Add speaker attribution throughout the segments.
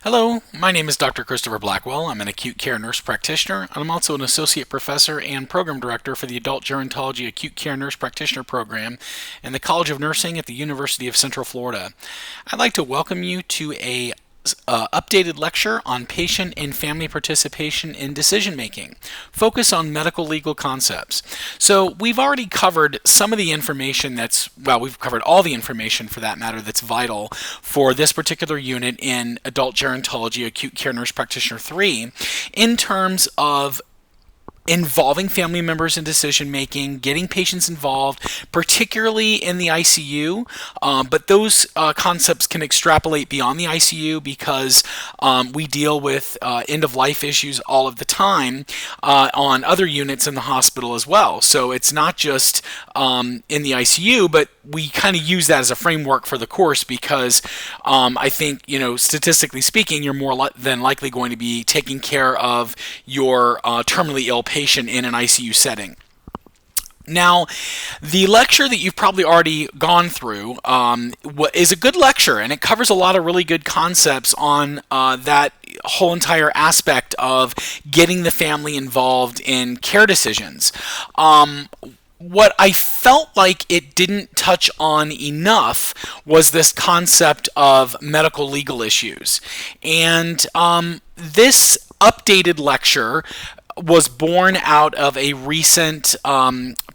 Speaker 1: Hello, my name is Dr. Christopher Blackwell. I'm an acute care nurse practitioner, and I'm also an associate professor and program director for the Adult Gerontology Acute Care Nurse Practitioner Program in the College of Nursing at the University of Central Florida. I'd like to welcome you to a updated lecture on patient and family participation in decision making. Focus on medical legal concepts. So we've already covered some of the information we've covered all the information for that matter that's vital for this particular unit in Adult Gerontology Acute Care Nurse Practitioner 3 in terms of involving family members in decision making, getting patients involved, particularly in the ICU. But those concepts can extrapolate beyond the ICU because we deal with end of life issues all of the time on other units in the hospital as well. So it's not just in the ICU, but we kind of use that as a framework for the course because I think, statistically speaking, you're more than likely going to be taking care of your terminally ill patient in an ICU setting. Now, the lecture that you've probably already gone through is a good lecture, and it covers a lot of really good concepts on that whole entire aspect of getting the family involved in care decisions. What I felt like it didn't touch on enough was this concept of medical legal issues. And this updated lecture was born out of a recent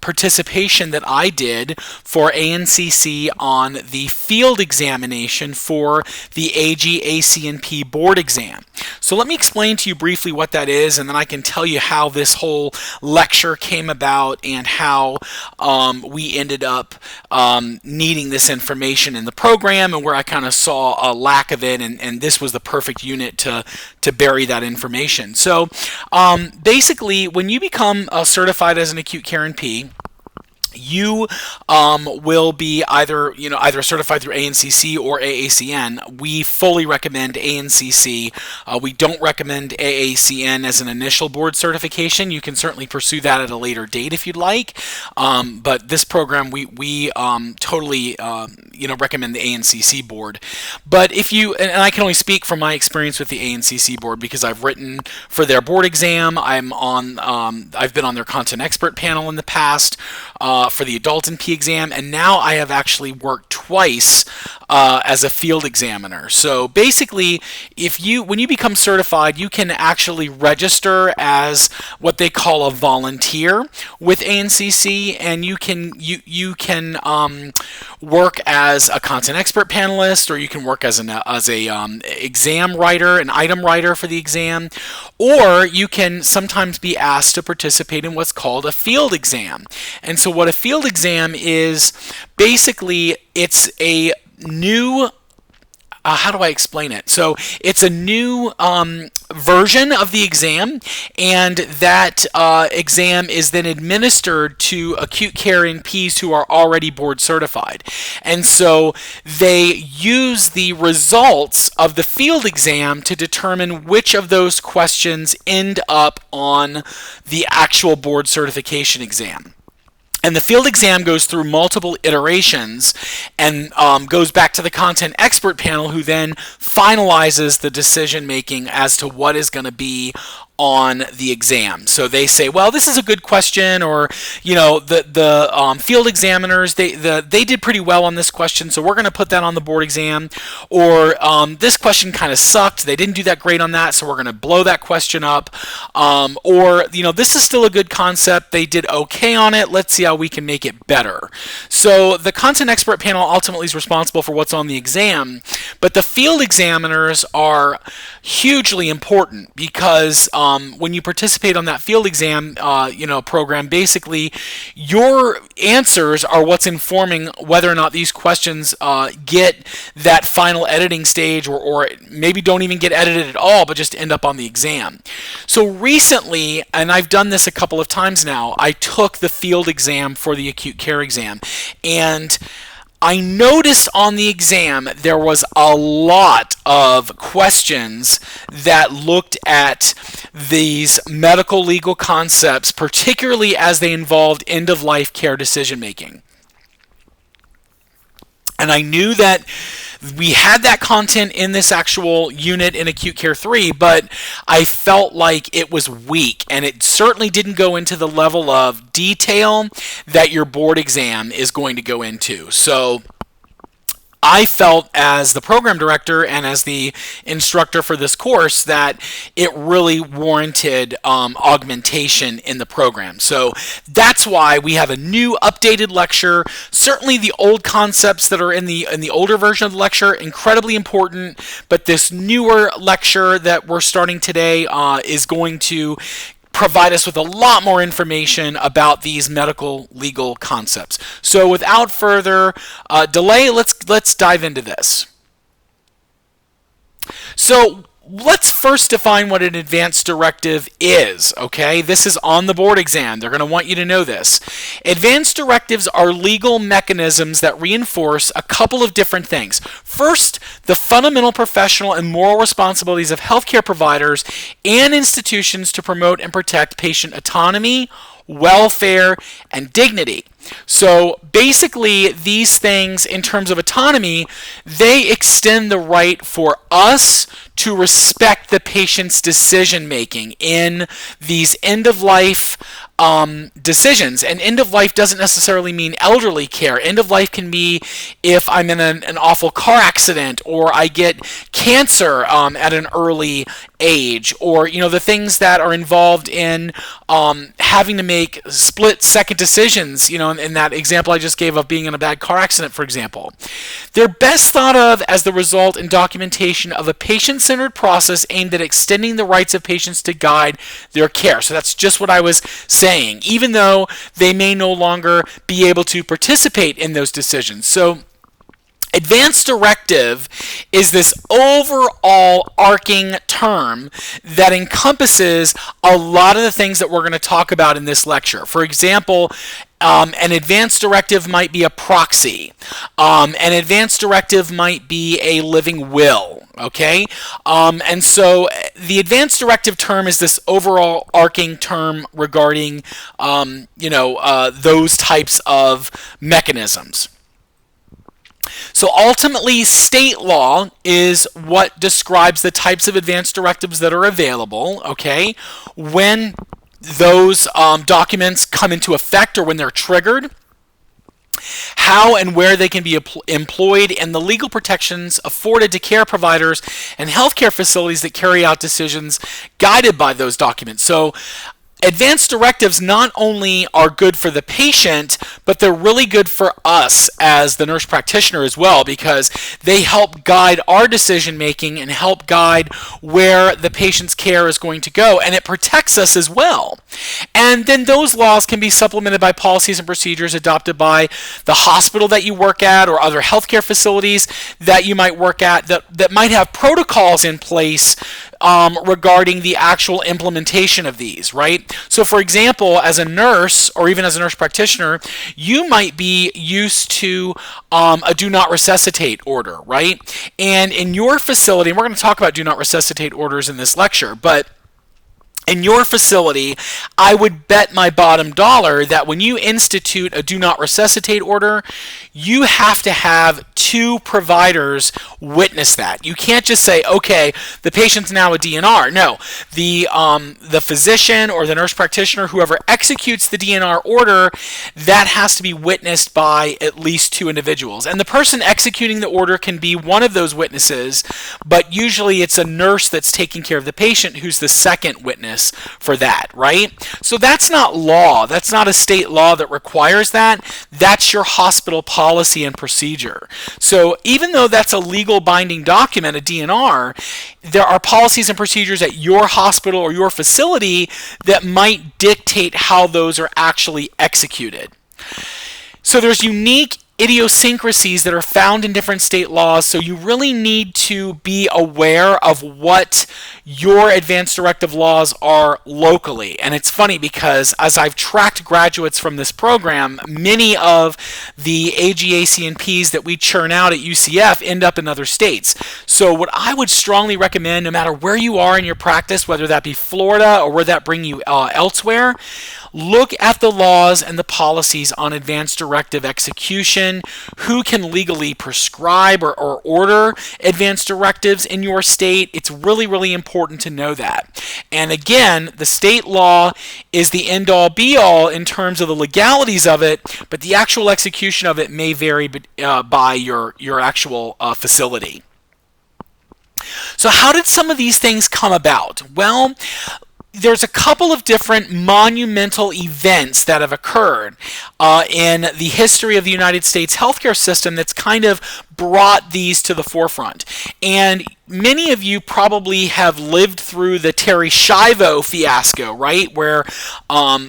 Speaker 1: participation that I did for ANCC on the field examination for the AG-ACNP board exam. So let me explain to you briefly what that is, and then I can tell you how this whole lecture came about and how we ended up needing this information in the program and where I kind of saw a lack of it, and this was the perfect unit to bury that information. So basically, when you become certified as an acute care NP, you will be either certified through ANCC or AACN. We fully recommend ANCC. We don't recommend AACN as an initial board certification. You can certainly pursue that at a later date if you'd like. But this program, we totally recommend the ANCC board. But if you, and I can only speak from my experience with the ANCC board because I've written for their board exam. I've been on their content expert panel in the past. For the adult NP exam, and now I have actually worked twice as a field examiner. So basically, when you become certified, you can actually register as what they call a volunteer with ANCC, and you can work as a content expert panelist, or you can work as a exam writer, an item writer for the exam, or you can sometimes be asked to participate in what's called a field exam. And so what a field exam is, basically, it's a new how do I explain it? So it's a new version of the exam, and that exam is then administered to acute care NPs who are already board certified. And so they use the results of the field exam to determine which of those questions end up on the actual board certification exam. And the field exam goes through multiple iterations and goes back to the content expert panel, who then finalizes the decision making as to what is going to be on the exam. So they say, well, this is a good question, or the field examiners, they did pretty well on this question, so we're going to put that on the board exam. Or this question kind of sucked, they didn't do that great on that, so we're going to blow that question up. Or this is still a good concept, they did okay on it, let's see how we can make it better. So the content expert panel ultimately is responsible for what's on the exam, but the field examiners are hugely important because when you participate on that field exam program, basically your answers are what's informing whether or not these questions get that final editing stage, or maybe don't even get edited at all, but just end up on the exam. So recently, and I've done this a couple of times now, I took the field exam for the acute care exam, and I noticed on the exam there was a lot of questions that looked at these medical legal concepts, particularly as they involved end-of-life care decision making. And I knew that We had that content in this actual unit in Acute Care 3, but I felt like it was weak, and it certainly didn't go into the level of detail that your board exam is going to go into. So I felt, as the program director and as the instructor for this course, that it really warranted augmentation in the program. So that's why we have a new updated lecture. Certainly the old concepts that are in the older version of the lecture, incredibly important, but this newer lecture that we're starting today is going to provide us with a lot more information about these medical legal concepts. So without further delay, let's dive into this. So let's first define what an advance directive is, okay? This is on the board exam. They're going to want you to know this. Advance directives are legal mechanisms that reinforce a couple of different things. First, the fundamental professional and moral responsibilities of healthcare providers and institutions to promote and protect patient autonomy, welfare, and dignity. So basically, these things, in terms of autonomy, they extend the right for us to respect the patient's decision making in these end-of-life decisions. And end-of-life doesn't necessarily mean elderly care. End-of-life can be if I'm in an awful car accident, or I get cancer at an early age, or the things that are involved in having to make split-second decisions, in that example I just gave of being in a bad car accident, for example. They're best thought of as the result and documentation of a patient-centered process aimed at extending the rights of patients to guide their care. So that's just what I was saying, even though they may no longer be able to participate in those decisions. So advance directive is this overall arcing term that encompasses a lot of the things that we're going to talk about in this lecture. For example, an advance directive might be a proxy. An advance directive might be a living will. Okay, and so the advance directive term is this overall arcing term regarding, those types of mechanisms. So ultimately, state law is what describes the types of advance directives that are available, okay, when those documents come into effect or when they're triggered, how and where they can be employed, and the legal protections afforded to care providers and healthcare facilities that carry out decisions guided by those documents. So advance directives not only are good for the patient, but they're really good for us as the nurse practitioner as well, because they help guide our decision making and help guide where the patient's care is going to go, and it protects us as well. And then those laws can be supplemented by policies and procedures adopted by the hospital that you work at or other healthcare facilities that you might work at that might have protocols in place regarding the actual implementation of these, right? So for example, as a nurse or even as a nurse practitioner, you might be used to a do not resuscitate order, right? And in your facility, and we're going to talk about do not resuscitate orders in this lecture, but in your facility, I would bet my bottom dollar that when you institute a do not resuscitate order, you have to have two providers witness that. You can't just say, okay, the patient's now a DNR. No, the physician or the nurse practitioner, whoever executes the DNR order, that has to be witnessed by at least two individuals. And the person executing the order can be one of those witnesses, but usually it's a nurse that's taking care of the patient who's the second witness for that, right? So that's not law. That's not a state law that requires that. That's your hospital policy and procedure. So even though that's a legal binding document, a DNR, there are policies and procedures at your hospital or your facility that might dictate how those are actually executed. So there's unique idiosyncrasies that are found in different state laws, so you really need to be aware of what your advance directive laws are locally. And it's funny because as I've tracked graduates from this program, many of the AGACNPs that we churn out at UCF end up in other states. So what I would strongly recommend, no matter where you are in your practice, whether that be Florida or where that bring you elsewhere, look at the laws and the policies on advance directive execution, who can legally prescribe or order advance directives in your state. It's really, really important to know that. And again, the state law is the end-all be-all in terms of the legalities of it, but the actual execution of it may vary by your actual facility. So how did some of these things come about? Well, there's a couple of different monumental events that have occurred in the history of the United States healthcare system that's kind of brought these to the forefront. And many of you probably have lived through the Terri Schiavo fiasco, right? Where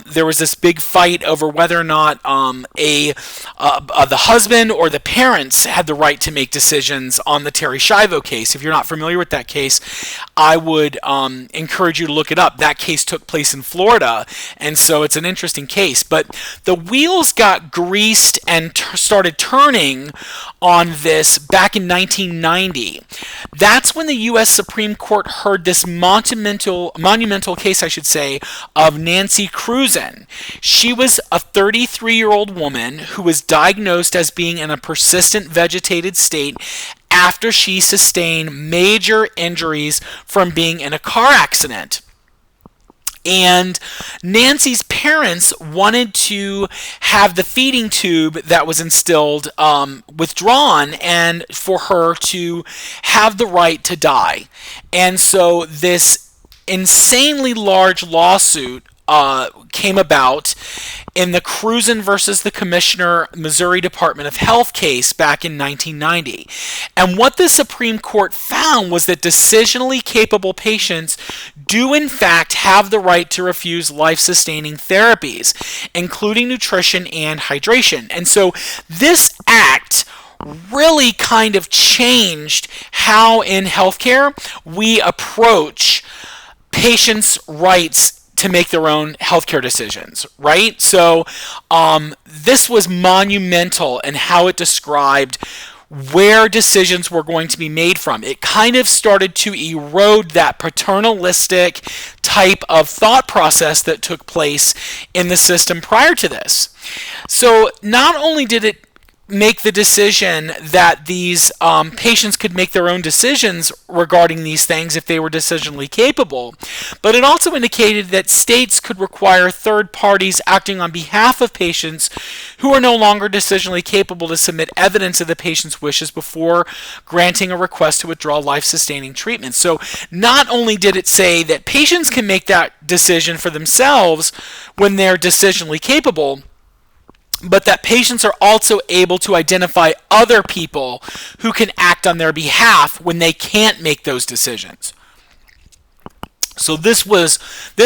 Speaker 1: there was this big fight over whether or not the husband or the parents had the right to make decisions on the Terri Schiavo case. If you're not familiar with that case, I would encourage you to look it up. That case took place in Florida, and so it's an interesting case. But the wheels got greased and started turning on this back in 1990. That's when the U.S. Supreme Court heard this monumental case, I should say, of Nancy Cruzan. She was a 33-year-old woman who was diagnosed as being in a persistent vegetated state after she sustained major injuries from being in a car accident. And Nancy's parents wanted to have the feeding tube that was instilled withdrawn and for her to have the right to die. And so this insanely large lawsuit came about in the Cruzan versus the Commissioner, Missouri Department of Health case back in 1990. And what the Supreme Court found was that decisionally capable patients do in fact have the right to refuse life-sustaining therapies, including nutrition and hydration. And so this act really kind of changed how in healthcare we approach patients' rights to make their own healthcare decisions, right? So this was monumental in how it described where decisions were going to be made from. It kind of started to erode that paternalistic type of thought process that took place in the system prior to this. So not only did it make the decision that these patients could make their own decisions regarding these things if they were decisionally capable, but it also indicated that states could require third parties acting on behalf of patients who are no longer decisionally capable to submit evidence of the patient's wishes before granting a request to withdraw life-sustaining treatment. So not only did it say that patients can make that decision for themselves when they're decisionally capable, but that patients are also able to identify other people who can act on their behalf when they can't make those decisions. So this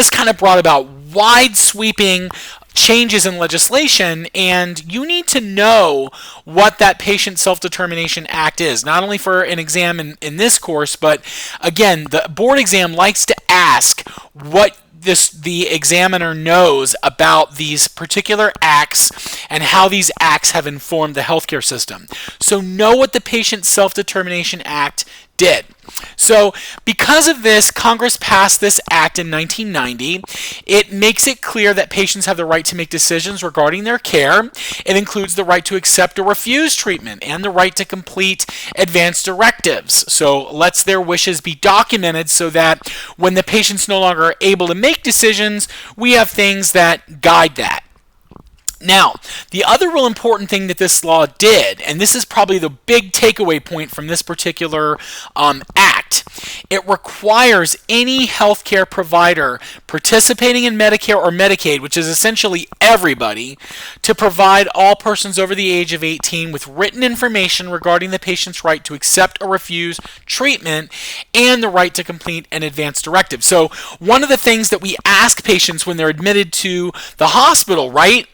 Speaker 1: kind of brought about wide sweeping changes in legislation, and you need to know what that Patient Self-Determination Act is, not only for an exam in this course, but again, the board exam likes to ask what the examiner knows about these particular acts and how these acts have informed the healthcare system. So know what the Patient Self-Determination Act did. So because of this, Congress passed this act in 1990. It makes it clear that patients have the right to make decisions regarding their care. It includes the right to accept or refuse treatment and the right to complete advance directives. So lets their wishes be documented so that when the patient's no longer able to make decisions, we have things that guide that. Now, the other real important thing that this law did, and this is probably the big takeaway point from this particular act, it requires any healthcare provider participating in Medicare or Medicaid, which is essentially everybody, to provide all persons over the age of 18 with written information regarding the patient's right to accept or refuse treatment and the right to complete an advance directive. So one of the things that we ask patients when they're admitted to the hospital, right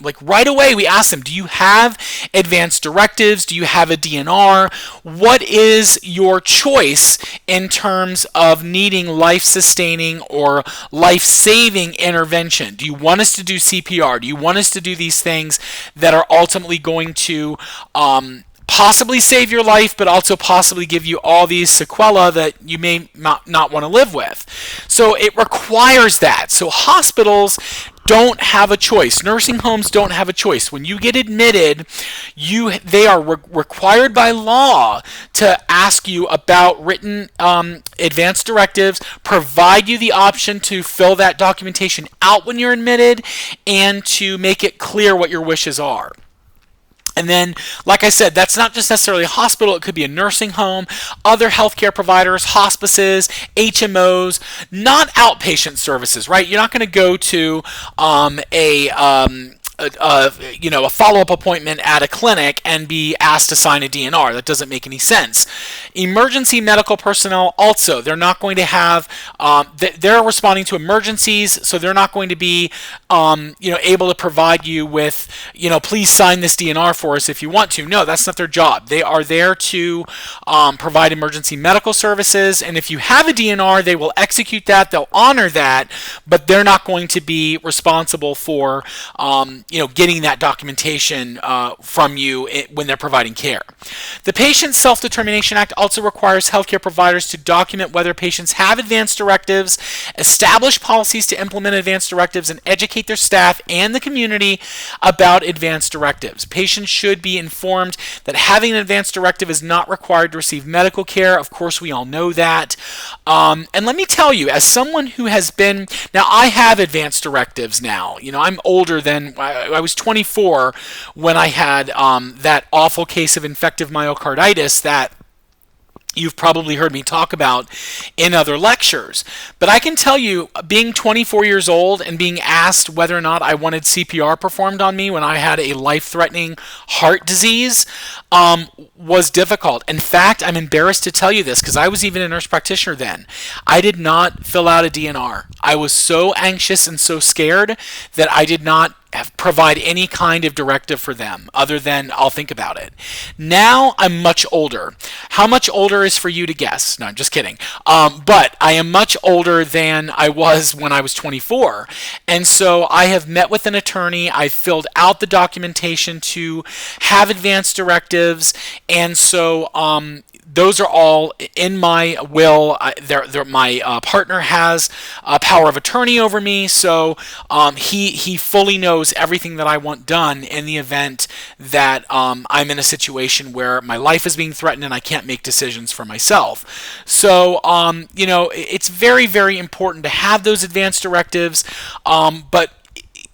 Speaker 1: away, we ask them, do you have advance directives? Do you have a DNR? What is your choice in terms of needing life-sustaining or life-saving intervention? Do you want us to do CPR? Do you want us to do these things that are ultimately going to possibly save your life, but also possibly give you all these sequelae that you may not want to live with? So it requires that. So hospitals don't have a choice. Nursing homes don't have a choice. When you get admitted, they are required by law to ask you about written advance directives, provide you the option to fill that documentation out when you're admitted, and to make it clear what your wishes are. And then, like I said, that's not just necessarily a hospital. It could be a nursing home, other healthcare providers, hospices, HMOs, not outpatient services, right? You're not going to go to a follow-up appointment at a clinic and be asked to sign a DNR. That doesn't make any sense. Emergency medical personnel also, they're not going to have, they're responding to emergencies, so they're not going to be, able to provide you with, please sign this DNR for us if you want to. No, that's not their job. They are there to provide emergency medical services, and if you have a DNR, they will execute that, they'll honor that, but they're not going to be responsible for getting that documentation from you when they're providing care. The Patient Self-Determination Act also requires healthcare providers to document whether patients have advance directives, establish policies to implement advance directives, and educate their staff and the community about advance directives. Patients should be informed that having an advance directive is not required to receive medical care. Of course, we all know that. And let me tell you, as someone who has been, now I have advance directives now. I'm older than, I was 24 when I had that awful case of infective myocarditis that you've probably heard me talk about in other lectures. But I can tell you, being 24 years old and being asked whether or not I wanted CPR performed on me when I had a life-threatening heart disease was difficult. In fact, I'm embarrassed to tell you this because I was even a nurse practitioner then. I did not fill out a DNR. I was so anxious and so scared that I did not provide any kind of directive for them other than I'll think about it. Now I'm much older. How much older is for you to guess? No, I'm just kidding. But I am much older than I was when I was 24. And so I have met with an attorney. I've filled out the documentation to have advance directives. And so those are all in my will. My partner has a power of attorney over me, so he fully knows everything that I want done in the event that I'm in a situation where my life is being threatened and I can't make decisions for myself. So, it's very, very important to have those advance directives, but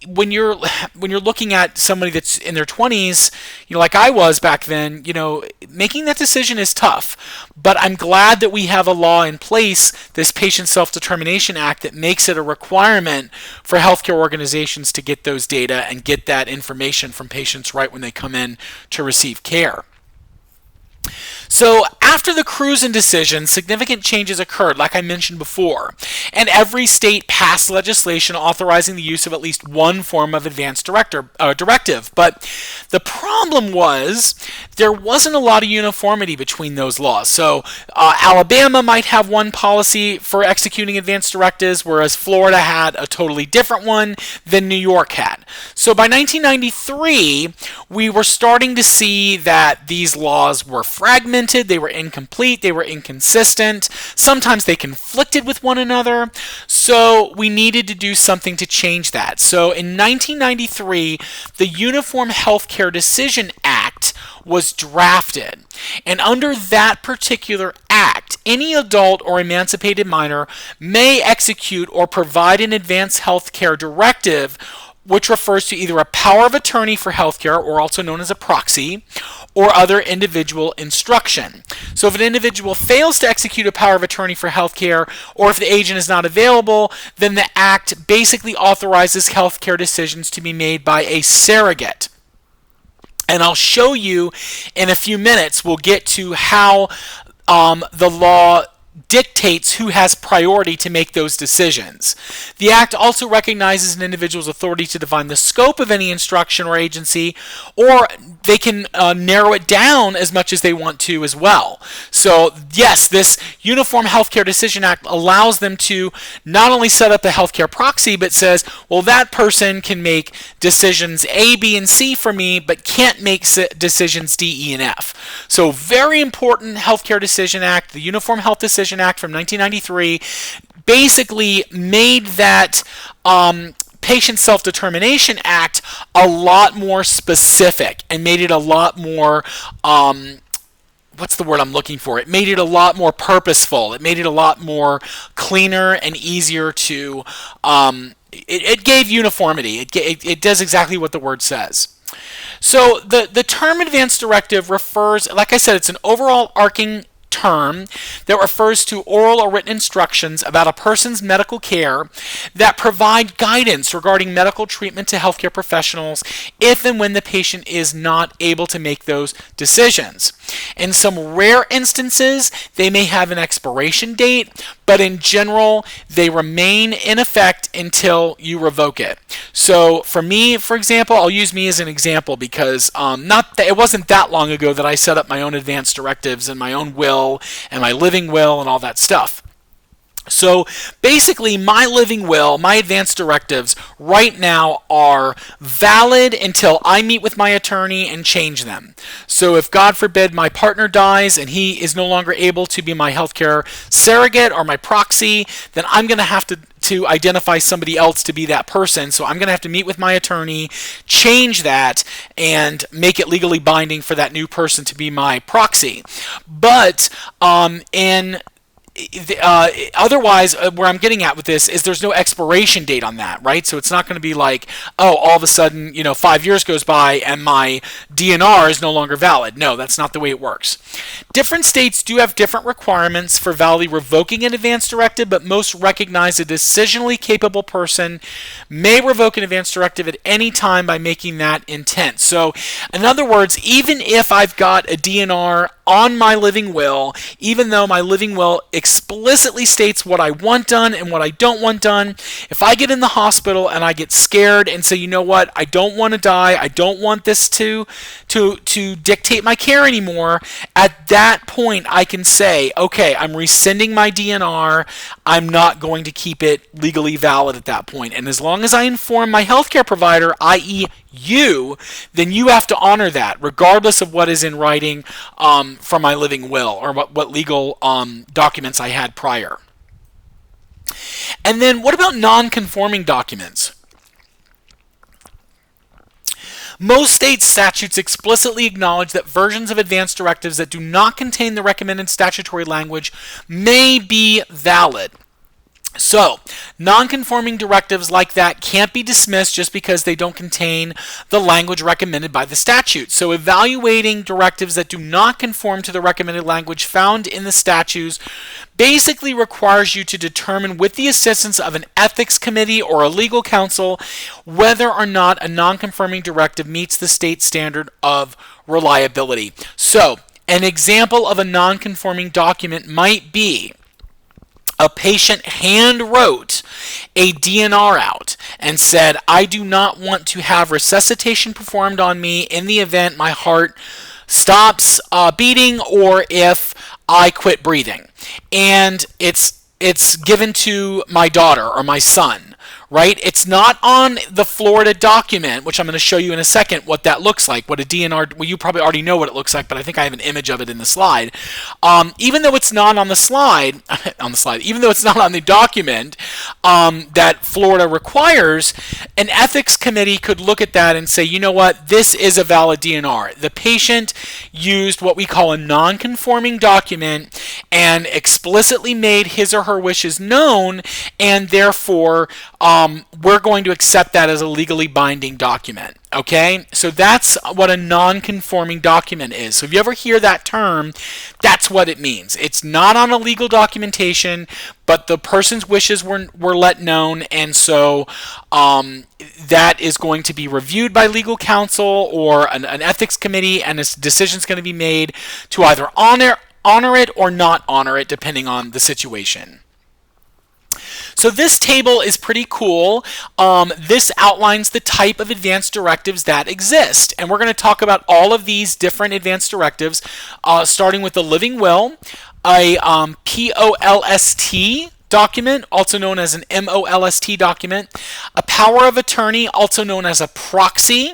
Speaker 1: when you're looking at somebody that's in their 20s, like I was back then, making that decision is tough. But I'm glad that we have a law in place, this Patient Self-Determination Act, that makes it a requirement for healthcare organizations to get those data and get that information from patients right when they come in to receive care. So after the Cruzen decision, significant changes occurred, like I mentioned before, and every state passed legislation authorizing the use of at least one form of advance directive. But the problem was there wasn't a lot of uniformity between those laws. So Alabama might have one policy for executing advance directives, whereas Florida had a totally different one than New York had. So by 1993, we were starting to see that these laws were fragmented, they were incomplete, they were inconsistent, sometimes they conflicted with one another, so we needed to do something to change that. So in 1993, the Uniform Healthcare Decision Act was drafted, and under that particular act, any adult or emancipated minor may execute or provide an advance healthcare directive, which refers to either a power of attorney for healthcare, or also known as a proxy, or other individual instruction. So if an individual fails to execute a power of attorney for healthcare, or if the agent is not available, then the act basically authorizes healthcare decisions to be made by a surrogate. And I'll show you in a few minutes, we'll get to how the law dictates who has priority to make those decisions. The Act also recognizes an individual's authority to define the scope of any instruction or agency, or they can narrow it down as much as they want to as well. So yes, this Uniform Healthcare Decision Act allows them to not only set up a healthcare proxy, but says, well, that person can make decisions A, B, and C for me, but can't make decisions D, E, and F. So very important Healthcare Decision Act, the Uniform Health Decision Act from 1993, basically made that Patient Self-Determination Act a lot more specific and made it a lot more what's the word I'm looking for? It made it a lot more purposeful. It made it a lot more cleaner and easier to it gave uniformity. It does exactly what the word says. So the term advance directive refers, like I said, it's an overall arcing term that refers to oral or written instructions about a person's medical care that provide guidance regarding medical treatment to healthcare professionals if and when the patient is not able to make those decisions. In some rare instances, they may have an expiration date, but in general, they remain in effect until you revoke it. So for me, for example, I'll use me as an example because it wasn't that long ago that I set up my own advance directives and my own will and my living will and all that stuff. So basically, my living will, my advance directives right now are valid until I meet with my attorney and change them. So if God forbid my partner dies and he is no longer able to be my healthcare surrogate or my proxy, then I'm going to have to identify somebody else to be that person. So I'm going to have to meet with my attorney, change that, and make it legally binding for that new person to be my proxy. But otherwise, where I'm getting at with this is there's no expiration date on that, right? So it's not going to be like, oh, all of a sudden, 5 years goes by and my DNR is no longer valid. No, that's not the way it works. Different states do have different requirements for validly revoking an advance directive, but most recognize a decisionally capable person may revoke an advance directive at any time by making that intent. So, in other words, even if I've got a DNR on my living will, even though my living will explicitly states what I want done and what I don't want done, if I get in the hospital and I get scared and say, you know what, I don't want to die, I don't want this to dictate my care anymore, at that point I can say, okay, I'm rescinding my DNR, I'm not going to keep it legally valid at that point. And as long as I inform my healthcare provider, i.e. you, then you have to honor that, regardless of what is in writing from my living will or what legal documents I had prior. And then what about non-conforming documents? Most state statutes explicitly acknowledge that versions of advance directives that do not contain the recommended statutory language may be valid. So, non-conforming directives like that can't be dismissed just because they don't contain the language recommended by the statute. So, evaluating directives that do not conform to the recommended language found in the statutes basically requires you to determine with the assistance of an ethics committee or a legal counsel whether or not a non-conforming directive meets the state standard of reliability. So, an example of a non-conforming document might be a patient hand wrote a DNR out and said, I do not want to have resuscitation performed on me in the event my heart stops beating or if I quit breathing. And it's given to my daughter or my son, right? It's not on the Florida document, which I'm going to show you in a second what that looks like, what a DNR, well, you probably already know what it looks like, but I think I have an image of it in the slide. Even though it's not on the slide, even though it's not on the document that Florida requires, an ethics committee could look at that and say, you know what, this is a valid DNR. The patient used what we call a non-conforming document and explicitly made his or her wishes known, and therefore we're going to accept that as a legally binding document. Okay, so that's what a non-conforming document is. So if you ever hear that term, that's what it means. It's not on a legal documentation, but the person's wishes were let known, and so that is going to be reviewed by legal counsel or an ethics committee, and a decision is going to be made to either honor it or not honor it, depending on the situation. So this table is pretty cool. This outlines the type of advance directives that exist. And we're going to talk about all of these different advance directives, starting with the living will, a POLST document, also known as an MOLST document, a power of attorney, also known as a proxy,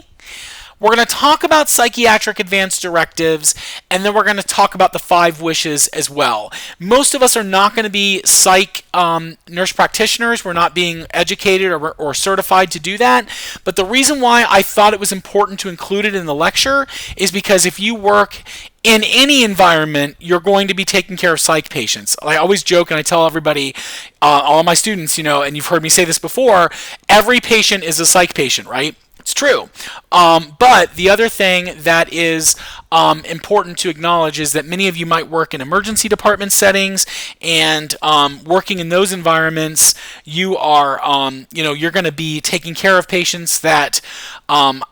Speaker 1: We're going to talk about psychiatric advance directives, and then we're going to talk about the 5 wishes as well. Most of us are not going to be psych nurse practitioners. We're not being educated or certified to do that. But the reason why I thought it was important to include it in the lecture is because if you work in any environment, you're going to be taking care of psych patients. I always joke and I tell everybody, all of my students, and you've heard me say this before, every patient is a psych patient, right? It's true. But the other thing that is important to acknowledge is that many of you might work in emergency department settings, and working in those environments, you are, you're going to be taking care of patients that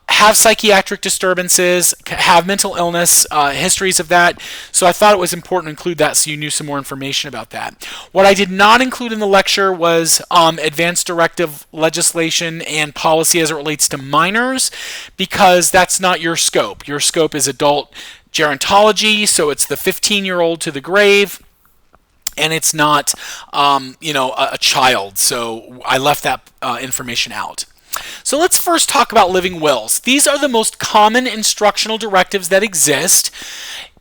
Speaker 1: have psychiatric disturbances, have mental illness, histories of that. So I thought it was important to include that so you knew some more information about that. What I did not include in the lecture was advance directive legislation and policy as it relates to minors, because that's not your scope. Your scope is adult gerontology, so it's the 15-year-old to the grave, and it's not a child. So I left that information out. So let's first talk about living wills. These are the most common instructional directives that exist.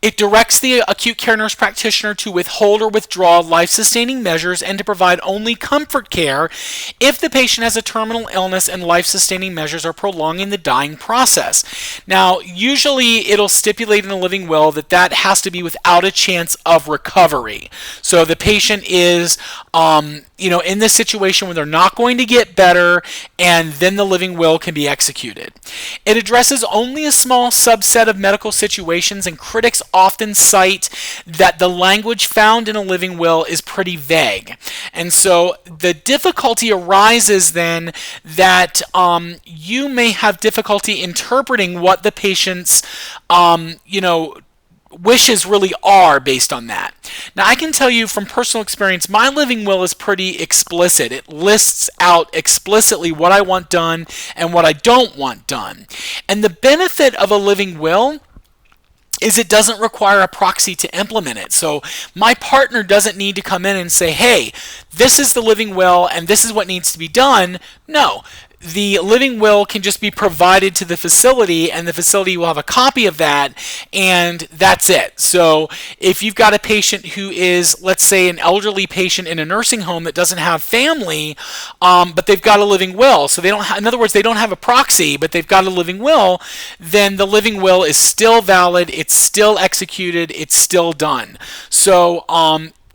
Speaker 1: It directs the acute care nurse practitioner to withhold or withdraw life-sustaining measures and to provide only comfort care if the patient has a terminal illness and life-sustaining measures are prolonging the dying process. Now, usually it'll stipulate in a living will that that has to be without a chance of recovery. So the patient is in this situation where they're not going to get better, and then the living will can be executed. It addresses only a small subset of medical situations, and critics often cite that the language found in a living will is pretty vague. And so the difficulty arises then that you may have difficulty interpreting what the patient's wishes really are based on that. Now, I can tell you from personal experience, my living will is pretty explicit. It lists out explicitly what I want done and what I don't want done. And the benefit of a living will is it doesn't require a proxy to implement it. So my partner doesn't need to come in and say, hey, this is the living will and this is what needs to be done. No. The living will can just be provided to the facility, and the facility will have a copy of that, and that's it. So if you've got a patient who is, let's say, an elderly patient in a nursing home that doesn't have family, but they've got a living will, so they don't in other words, they don't have a proxy, but they've got a living will, then the living will is still valid, it's still executed, it's still done. So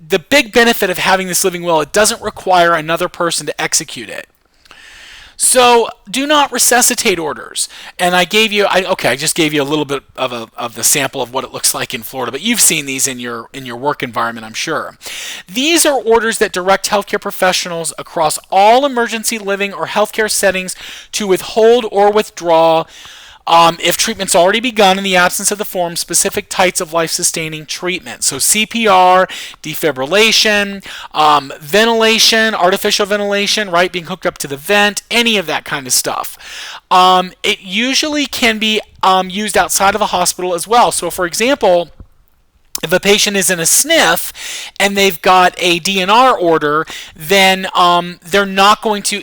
Speaker 1: the big benefit of having this living will, it doesn't require another person to execute it. So do not resuscitate orders. And I just gave you a little bit of the sample of what it looks like in Florida, but you've seen these in your work environment, I'm sure. These are orders that direct healthcare professionals across all emergency living or healthcare settings to withhold or withdraw, if treatment's already begun in the absence of the form, specific types of life-sustaining treatment. So CPR, defibrillation, ventilation, artificial ventilation, right, being hooked up to the vent, any of that kind of stuff. It usually can be used outside of a hospital as well. So for example, if a patient is in a SNF and they've got a DNR order, then they're not going to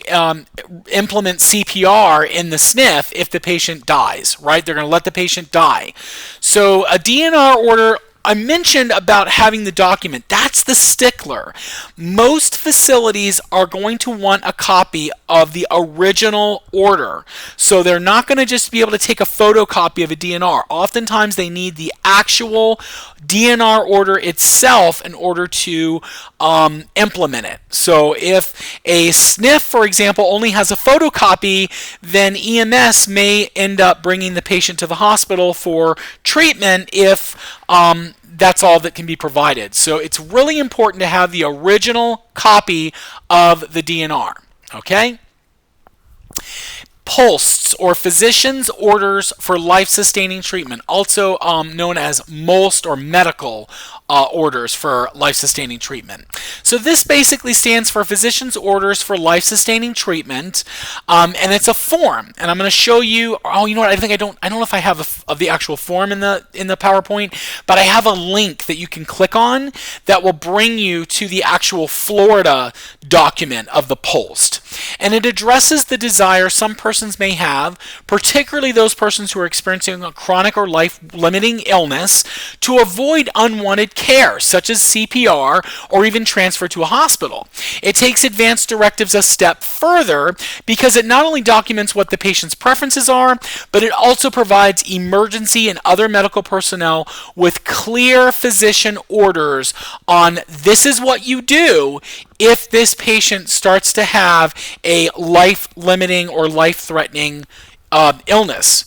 Speaker 1: implement CPR in the SNF if the patient dies, right? They're going to let the patient die. So a DNR order, I mentioned about having the document. That's the stickler. Most facilities are going to want a copy of the original order. So they're not going to just be able to take a photocopy of a DNR. Oftentimes they need the actual DNR order itself in order to implement it. So if a SNF, for example, only has a photocopy, then EMS may end up bringing the patient to the hospital for treatment if that's all that can be provided. So it's really important to have the original copy of the DNR. Okay? POLSTs, or physician's orders for life-sustaining treatment, also known as MOLST, or medical orders for life-sustaining treatment. So this basically stands for physician's orders for life-sustaining treatment, and it's a form. And I'm going to show you. Oh, you know what? I don't know if I have the actual form in the PowerPoint, but I have a link that you can click on that will bring you to the actual Florida document of the POLST. And it addresses the desire some persons may have, particularly those persons who are experiencing a chronic or life-limiting illness, to avoid unwanted care, such as CPR or even transfer to a hospital. It takes advanced directives a step further because it not only documents what the patient's preferences are, but it also provides emergency and other medical personnel with clear physician orders on this is what you do if this patient starts to have a life-limiting or life-threatening illness.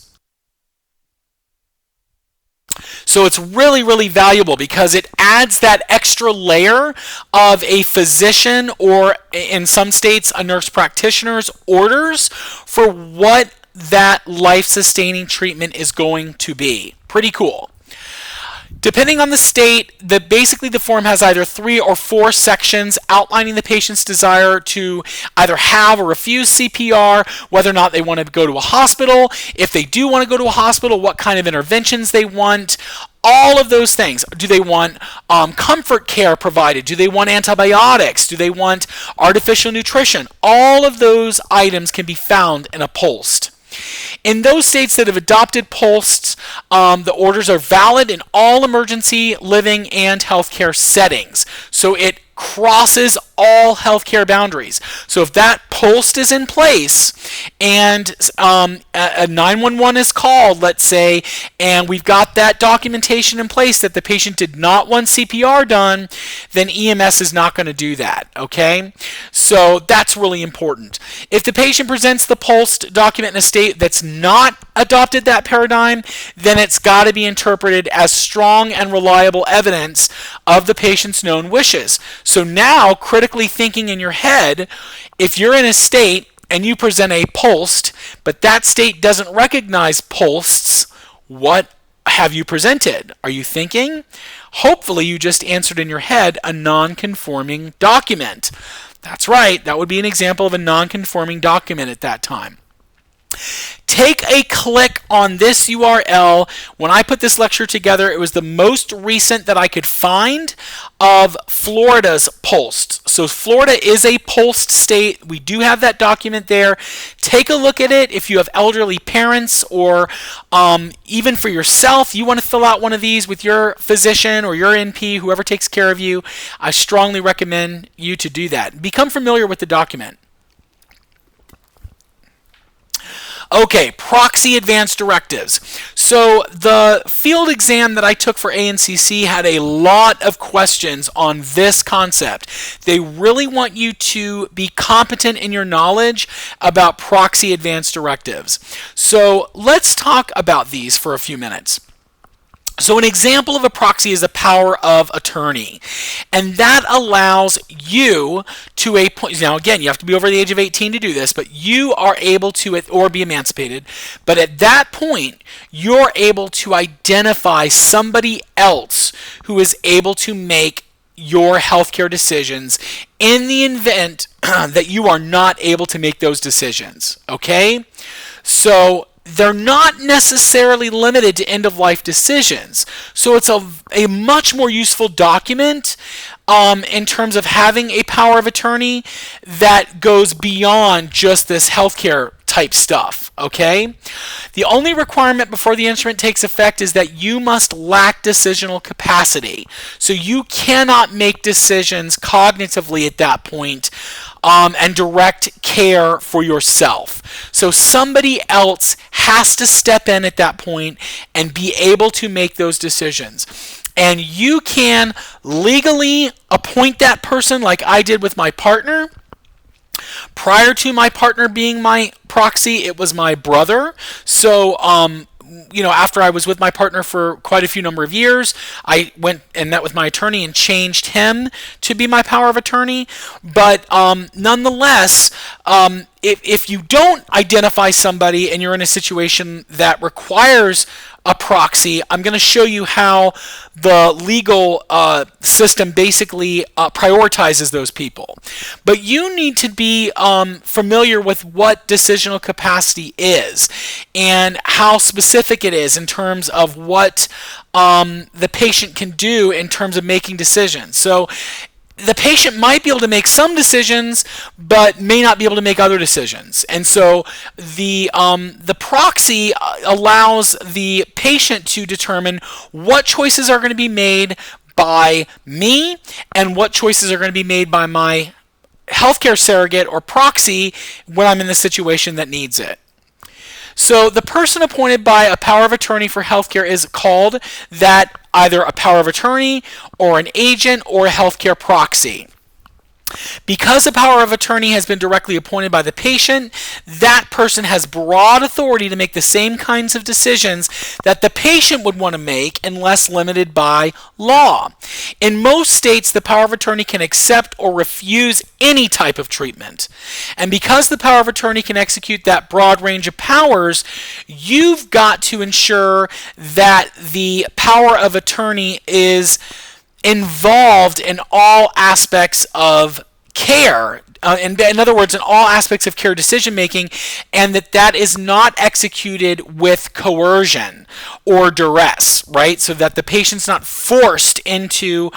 Speaker 1: So it's really, really valuable because it adds that extra layer of a physician or, in some states, a nurse practitioner's orders for what that life-sustaining treatment is going to be. Pretty cool. Depending on the state, basically the form has either 3 or 4 sections outlining the patient's desire to either have or refuse CPR, whether or not they want to go to a hospital, if they do want to go to a hospital, what kind of interventions they want, all of those things. Do they want comfort care provided? Do they want antibiotics? Do they want artificial nutrition? All of those items can be found in a POLST. In those states that have adopted POLSTs, the orders are valid in all emergency, living, and healthcare settings. So it crosses all healthcare boundaries. So if that POLST is in place and a 911 is called, let's say, and we've got that documentation in place that the patient did not want CPR done, then EMS is not going to do that, okay? So that's really important. If the patient presents the POLST document in a state that's not adopted that paradigm, then it's got to be interpreted as strong and reliable evidence of the patient's known wishes. So now, critically thinking in your head, if you're in a state and you present a POLST, but that state doesn't recognize POLSTs, what have you presented? Are you thinking? Hopefully you just answered in your head a non-conforming document. That's right, that would be an example of a non-conforming document at that time. Take a click on this URL. When I put this lecture together, it was the most recent that I could find of Florida's POLST. So Florida is a POLST state. We do have that document there. Take a look at it. If you have elderly parents or even for yourself, you want to fill out one of these with your physician or your NP, whoever takes care of you, I strongly recommend you to do that. Become familiar with the document. Okay, proxy advanced directives. So the field exam that I took for ANCC had a lot of questions on this concept. They really want you to be competent in your knowledge about proxy advanced directives. So let's talk about these for a few minutes. So an example of a proxy is a power of attorney, and that allows you to a point. Now again, you have to be over the age of 18 to do this, but you are able to, or be emancipated, but at that point, you're able to identify somebody else who is able to make your healthcare decisions in the event that you are not able to make those decisions, okay? So they're not necessarily limited to end-of-life decisions. So it's a much more useful document in terms of having a power of attorney that goes beyond just this healthcare type stuff, okay? The only requirement before the instrument takes effect is that you must lack decisional capacity. So you cannot make decisions cognitively at that point and direct care for yourself. So somebody else has to step in at that point and be able to make those decisions. And you can legally appoint that person like I did with my partner. Prior to my partner being my proxy, it was my brother. So, after I was with my partner for quite a few number of years, I went and met with my attorney and changed him to be my power of attorney. But nonetheless, if you don't identify somebody and you're in a situation that requires a proxy. I'm going to show you how the legal system basically prioritizes those people. But you need to be familiar with what decisional capacity is and how specific it is in terms of what the patient can do in terms of making decisions. So the patient might be able to make some decisions, but may not be able to make other decisions. And so the proxy allows the patient to determine what choices are going to be made by me and what choices are going to be made by my healthcare surrogate or proxy when I'm in the situation that needs it. So the person appointed by a power of attorney for healthcare is called that either a power of attorney or an agent or a healthcare proxy. Because a power of attorney has been directly appointed by the patient, that person has broad authority to make the same kinds of decisions that the patient would want to make unless limited by law. In most states, the power of attorney can accept or refuse any type of treatment. And because the power of attorney can execute that broad range of powers, you've got to ensure that the power of attorney is involved in all aspects of care, in other words, in all aspects of care decision making, and that is not executed with coercion or duress, right? So that the patient's not forced into,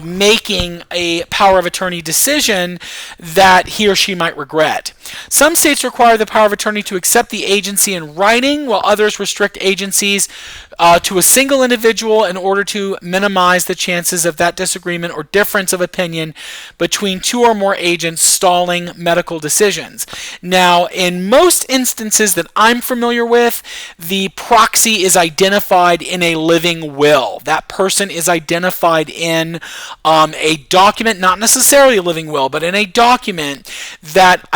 Speaker 1: making a power of attorney decision that he or she might regret. Some states require the power of attorney to accept the agency in writing, while others restrict agencies to a single individual in order to minimize the chances of that disagreement or difference of opinion between two or more agents stalling medical decisions. Now, in most instances that I'm familiar with, the proxy is identified in a living will. That person is identified in a document, not necessarily a living will, but in a document that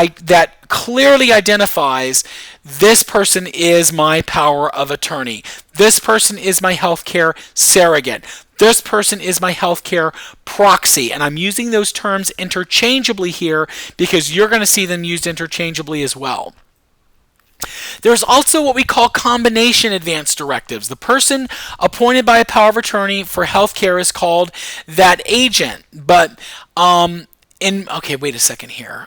Speaker 1: clearly identifies this person is my power of attorney. This person is my healthcare surrogate. This person is my healthcare proxy. And I'm using those terms interchangeably here because you're going to see them used interchangeably as well. There's also what we call combination advance directives. The person appointed by a power of attorney for healthcare is called that agent. But okay, wait a second here.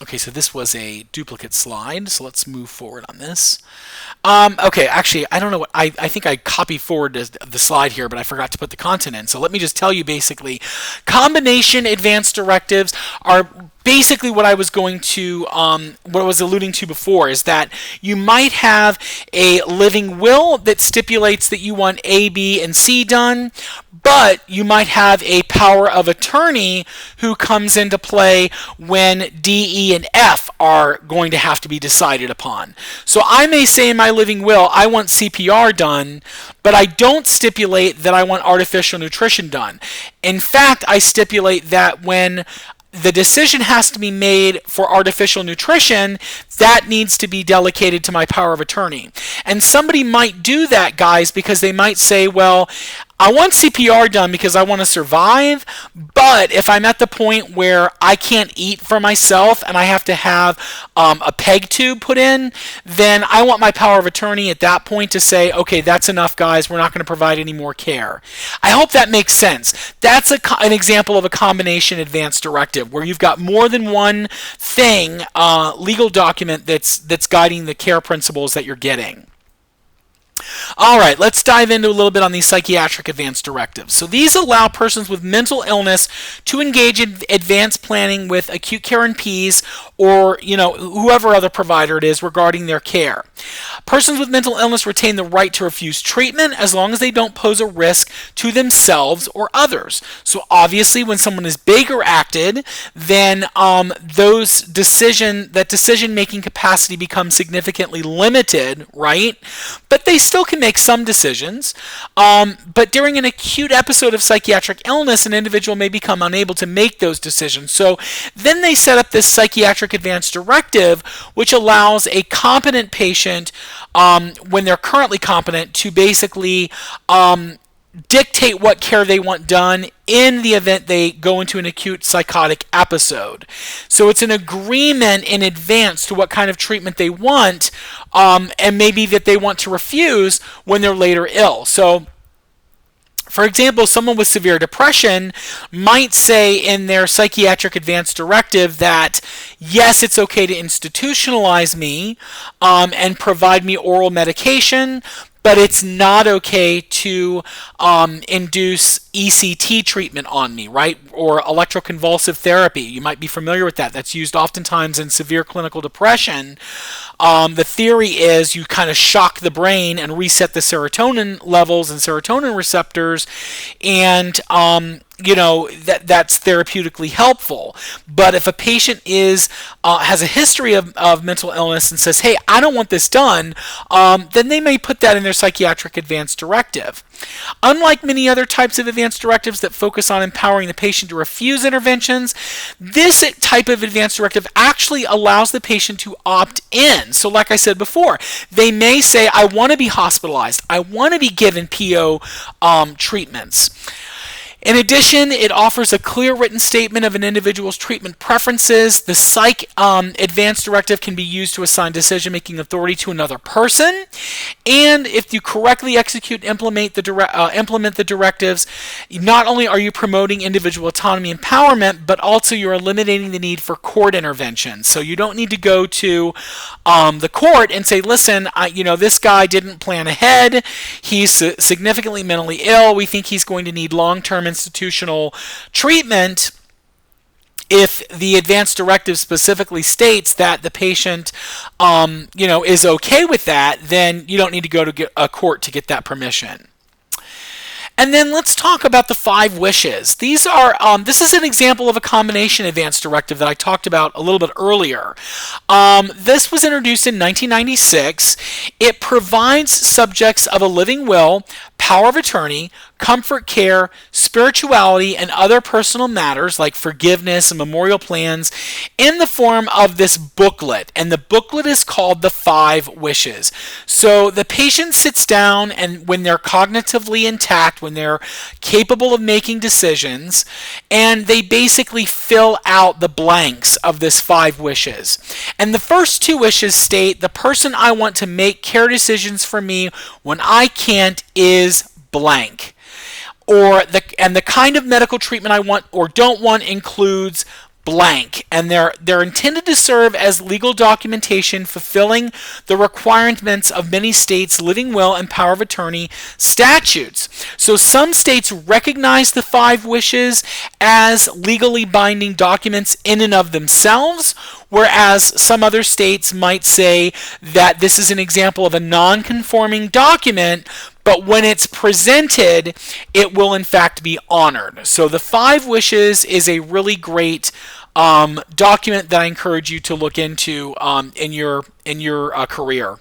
Speaker 1: Okay, so this was a duplicate slide, so let's move forward on this. Okay, actually, I don't know what, I think I copied forward the slide here, but I forgot to put the content in. So let me just tell you basically, combination advance directives are basically what I was going to, what I was alluding to before, is that you might have a living will that stipulates that you want A, B, and C done, but you might have a power of attorney who comes into play when D, E, and F are going to have to be decided upon. So I may say in my living will, I want CPR done, but I don't stipulate that I want artificial nutrition done. In fact, I stipulate that when the decision has to be made for artificial nutrition, that needs to be delegated to my power of attorney. And somebody might do that, guys, because they might say, well, I want CPR done because I want to survive, but if I'm at the point where I can't eat for myself and I have to have a peg tube put in, then I want my power of attorney at that point to say, okay, that's enough, guys. We're not going to provide any more care. I hope that makes sense. That's an example of a combination advance directive where you've got more than one thing, legal document that's guiding the care principles that you're getting. All right, let's dive into a little bit on these psychiatric advance directives. So these allow persons with mental illness to engage in advanced planning with acute care NPs or, whoever other provider it is regarding their care. Persons with mental illness retain the right to refuse treatment as long as they don't pose a risk to themselves or others. So obviously when someone is Baker acted, then that decision-making capacity becomes significantly limited, right? But they still can make some decisions. But during an acute episode of psychiatric illness, an individual may become unable to make those decisions. So then they set up this psychiatric advance directive, which allows a competent patient, when they're currently competent, to basically dictate what care they want done in the event they go into an acute psychotic episode. So it's an agreement in advance to what kind of treatment they want, and maybe that they want to refuse when they're later ill. So for example, someone with severe depression might say in their psychiatric advance directive that, yes, it's okay to institutionalize me and provide me oral medication, but it's not okay to induce ECT treatment on me, right? Or electroconvulsive therapy. You might be familiar with that. That's used oftentimes in severe clinical depression. The theory is you kind of shock the brain and reset the serotonin levels and serotonin receptors, and that's therapeutically helpful. But if a patient has a history of mental illness and says, hey, I don't want this done, then they may put that in their psychiatric advance directive. Unlike many other types of advance directives that focus on empowering the patient to refuse interventions, this type of advance directive actually allows the patient to opt in. So like I said before, they may say, I want to be hospitalized. I want to be given PO treatments. In addition, it offers a clear written statement of an individual's treatment preferences. The Psych Advance Directive can be used to assign decision-making authority to another person. And if you correctly execute and implement the directives, not only are you promoting individual autonomy and empowerment, but also you're eliminating the need for court intervention. So you don't need to go to the court and say, listen, this guy didn't plan ahead. He's significantly mentally ill. We think he's going to need long-term institutional treatment. If the advance directive specifically states that the patient, is okay with that, then you don't need to go to a court to get that permission. And then let's talk about the 5 wishes. These are this is an example of a combination advance directive that I talked about a little bit earlier. This was introduced in 1996. It provides subjects of a living will power of attorney, comfort care, spirituality, and other personal matters like forgiveness and memorial plans in the form of this booklet. And the booklet is called the 5 Wishes. So the patient sits down, and when they're cognitively intact, when they're capable of making decisions, and they basically fill out the blanks of this 5 wishes. And the first 2 wishes state, the person I want to make care decisions for me when I can't is blank. And the kind of medical treatment I want or don't want includes blank, and they're intended to serve as legal documentation fulfilling the requirements of many states' living will and power of attorney statutes. So some states recognize the 5 wishes as legally binding documents in and of themselves, whereas some other states might say that this is an example of a non-conforming document, but when it's presented, it will in fact be honored. So the 5 Wishes is a really great document that I encourage you to look into in your career.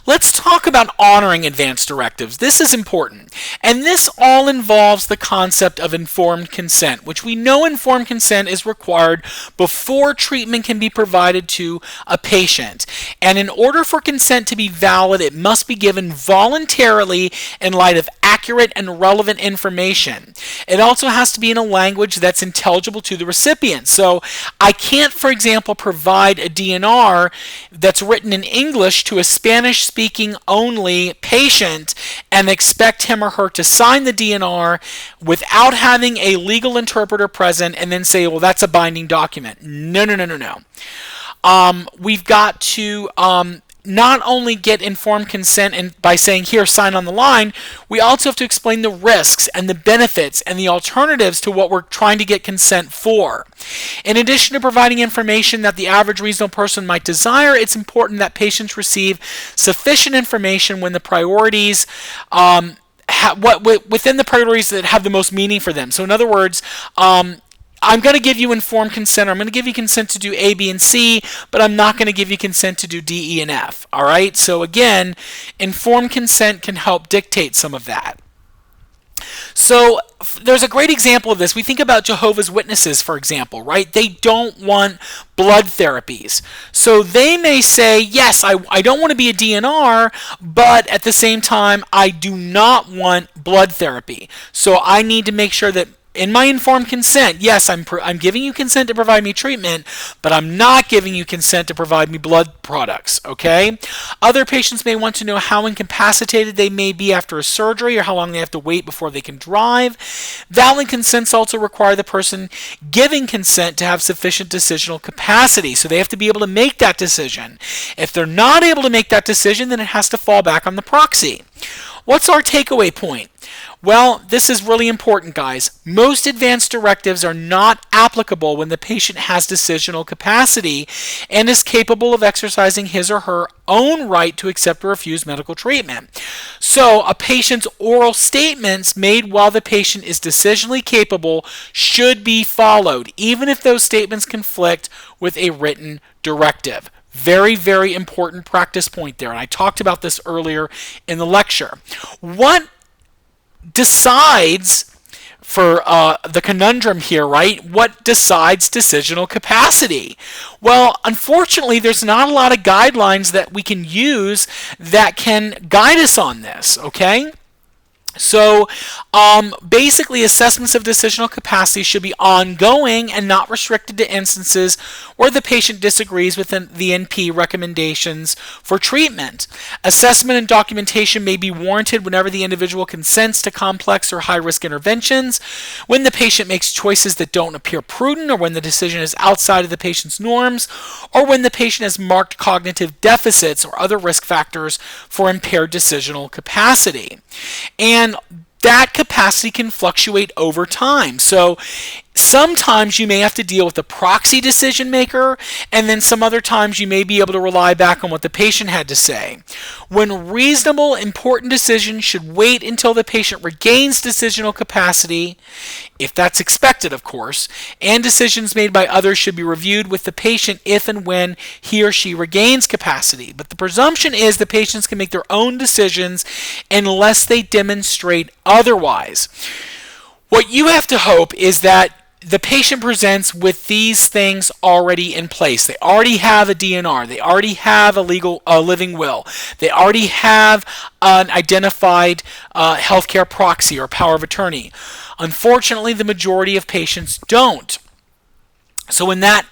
Speaker 1: Let's talk about honoring advance directives. This is important. And this all involves the concept of informed consent, which we know informed consent is required before treatment can be provided to a patient. And in order for consent to be valid, it must be given voluntarily in light of accurate and relevant information. It also has to be in a language that's intelligible to the recipient. So I can't, for example, provide a DNR that's written in English to a Spanish-speaking only patient and expect him or her to sign the DNR without having a legal interpreter present and then say, well, that's a binding document. No. We've got to not only get informed consent and by saying, here, sign on the line, we also have to explain the risks and the benefits and the alternatives to what we're trying to get consent for. In addition to providing information that the average reasonable person might desire, it's important that patients receive sufficient information when the priorities within the priorities that have the most meaning for them. So in other words, I'm going to give you informed consent, or I'm going to give you consent to do A, B, and C, but I'm not going to give you consent to do D, E, and F. All right? So again, informed consent can help dictate some of that. So there's a great example of this. We think about Jehovah's Witnesses, for example, right? They don't want blood therapies. So they may say, yes, I don't want to be a DNR, but at the same time, I do not want blood therapy. So I need to make sure that in my informed consent, yes, I'm giving you consent to provide me treatment, but I'm not giving you consent to provide me blood products, okay? Other patients may want to know how incapacitated they may be after a surgery or how long they have to wait before they can drive. Valid consents also require the person giving consent to have sufficient decisional capacity, so they have to be able to make that decision. If they're not able to make that decision, then it has to fall back on the proxy. What's our takeaway point? Well, this is really important, guys. Most advanced directives are not applicable when the patient has decisional capacity and is capable of exercising his or her own right to accept or refuse medical treatment. So, a patient's oral statements made while the patient is decisionally capable should be followed, even if those statements conflict with a written directive. Very, very important practice point there, and I talked about this earlier in the lecture. What decides for the conundrum here, right? What decides decisional capacity? Well, unfortunately, there's not a lot of guidelines that we can use that can guide us on this, okay? So basically, assessments of decisional capacity should be ongoing and not restricted to instances where the patient disagrees with the NP recommendations for treatment. Assessment and documentation may be warranted whenever the individual consents to complex or high-risk interventions, when the patient makes choices that don't appear prudent, or when the decision is outside of the patient's norms, or when the patient has marked cognitive deficits or other risk factors for impaired decisional capacity. And that capacity can fluctuate over time. So sometimes you may have to deal with a proxy decision maker, and then some other times you may be able to rely back on what the patient had to say. When reasonable, important decisions should wait until the patient regains decisional capacity, if that's expected, of course, and decisions made by others should be reviewed with the patient if and when he or she regains capacity. But the presumption is the patients can make their own decisions unless they demonstrate otherwise. What you have to hope is that the patient presents with these things already in place. They already have a DNR. They already have a living will. They already have an identified healthcare proxy or power of attorney. Unfortunately, the majority of patients don't. So when that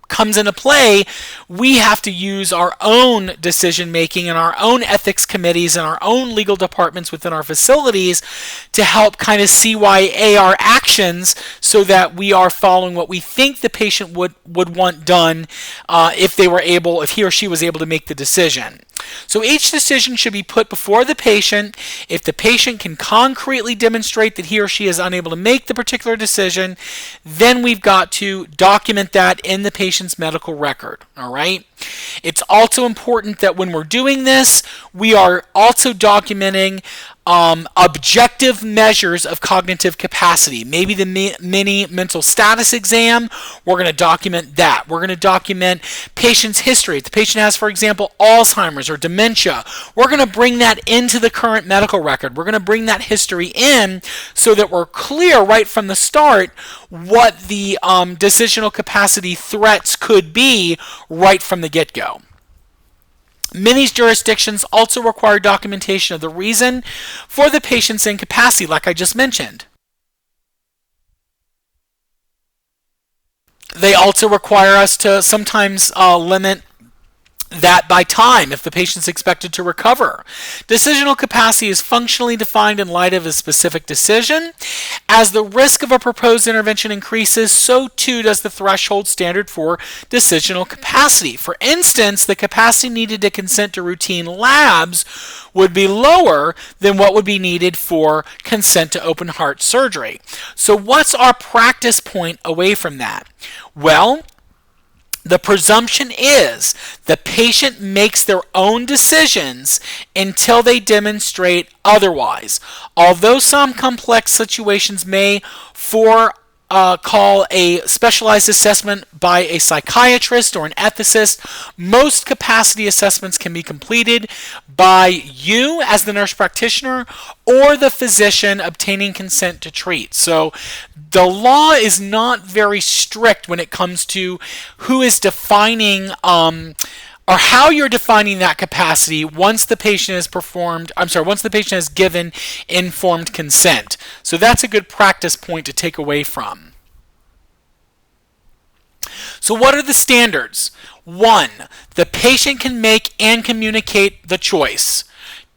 Speaker 1: comes into play, we have to use our own decision making and our own ethics committees and our own legal departments within our facilities to help kind of CYA our actions so that we are following what we think the patient would want done if he or she was able to make the decision. So each decision should be put before the patient. If the patient can concretely demonstrate that he or she is unable to make the particular decision, then we've got to document that in the patient's medical record. All right? It's also important that when we're doing this, we are also documenting objective measures of cognitive capacity. Maybe the mini mental status exam, we're going to document that. We're going to document patient's history. If the patient has, for example, Alzheimer's or dementia, we're going to bring that into the current medical record. We're going to bring that history in so that we're clear right from the start what the decisional capacity threats could be right from the get-go. Many jurisdictions also require documentation of the reason for the patient's incapacity, like I just mentioned. They also require us to sometimes limit that by time if the patient's expected to recover. Decisional capacity is functionally defined in light of a specific decision. As the risk of a proposed intervention increases, so too does the threshold standard for decisional capacity. For instance, the capacity needed to consent to routine labs would be lower than what would be needed for consent to open heart surgery. So what's our practice point away from that? Well, the presumption is the patient makes their own decisions until they demonstrate otherwise. Although some complex situations may, for call a specialized assessment by a psychiatrist or an ethicist. Most capacity assessments can be completed by you as the nurse practitioner or the physician obtaining consent to treat. So the law is not very strict when it comes to who is defining or how you're defining that capacity once the patient once the patient has given informed consent. So that's a good practice point to take away from. So what are the standards? 1, the patient can make and communicate the choice.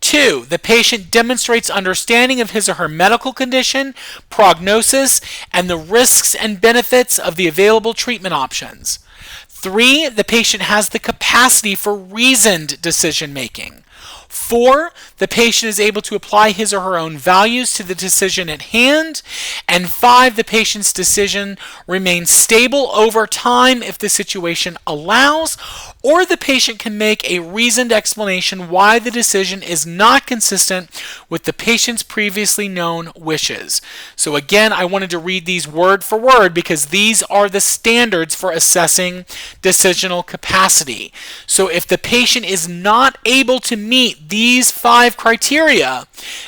Speaker 1: 2, the patient demonstrates understanding of his or her medical condition, prognosis, and the risks and benefits of the available treatment options. 3, the patient has the capacity for reasoned decision making. 4, the patient is able to apply his or her own values to the decision at hand. And 5, the patient's decision remains stable over time if the situation allows, or the patient can make a reasoned explanation why the decision is not consistent with the patient's previously known wishes. So again, I wanted to read these word for word because these are the standards for assessing decisional capacity. So if the patient is not able to meet these 5 criteria,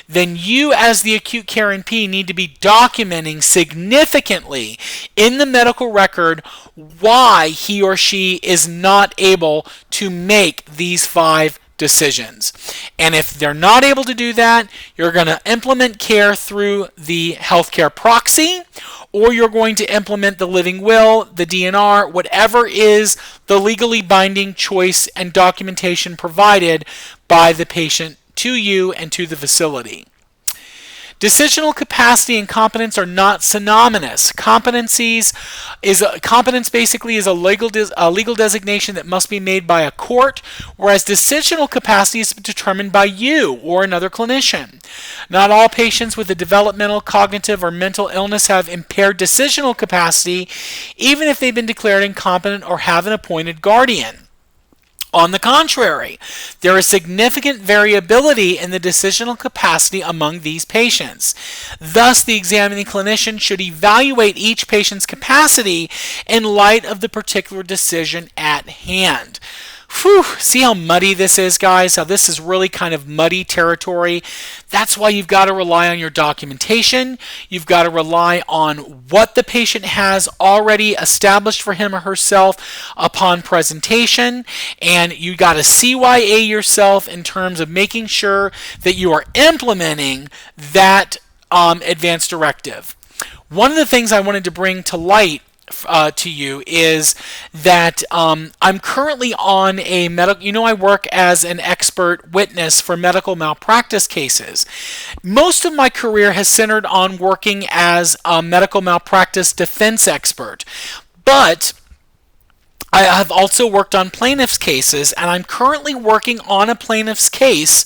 Speaker 1: then you as the acute care NP need to be documenting significantly in the medical record why he or she is not able to make these 5 decisions. And if they're not able to do that, you're going to implement care through the healthcare proxy, or you're going to implement the living will, the DNR, whatever is the legally binding choice and documentation provided by the patient to you and to the facility. Decisional capacity and competence are not synonymous. Competence basically is a legal designation that must be made by a court, whereas decisional capacity is determined by you or another clinician. Not all patients with a developmental, cognitive, or mental illness have impaired decisional capacity, even if they've been declared incompetent or have an appointed guardian. On the contrary, there is significant variability in the decisional capacity among these patients. Thus, the examining clinician should evaluate each patient's capacity in light of the particular decision at hand. Whew, see how muddy this is, guys? How this is really kind of muddy territory. That's why you've got to rely on your documentation. You've got to rely on what the patient has already established for him or herself upon presentation. And you got to CYA yourself in terms of making sure that you are implementing that advanced directive. One of the things I wanted to bring to light to you is that I'm currently on a medical, I work as an expert witness for medical malpractice cases. Most of my career has centered on working as a medical malpractice defense expert, but I have also worked on plaintiff's cases, and I'm currently working on a plaintiff's case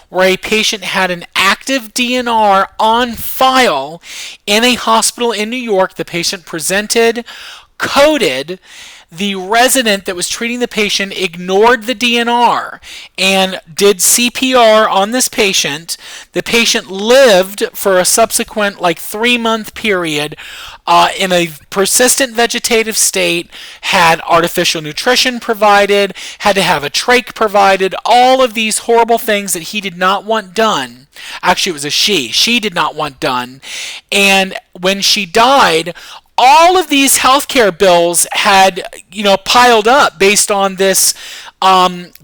Speaker 1: where a patient had an active DNR on file in a hospital in New York. The patient presented, coded. The resident that was treating the patient ignored the DNR and did CPR on this patient. The patient lived for a subsequent 3-month period in a persistent vegetative state, had artificial nutrition provided, had to have a trach provided, all of these horrible things that he did not want done. Actually, it was a she. She did not want done. And when she died, all of these healthcare bills had, piled up based on this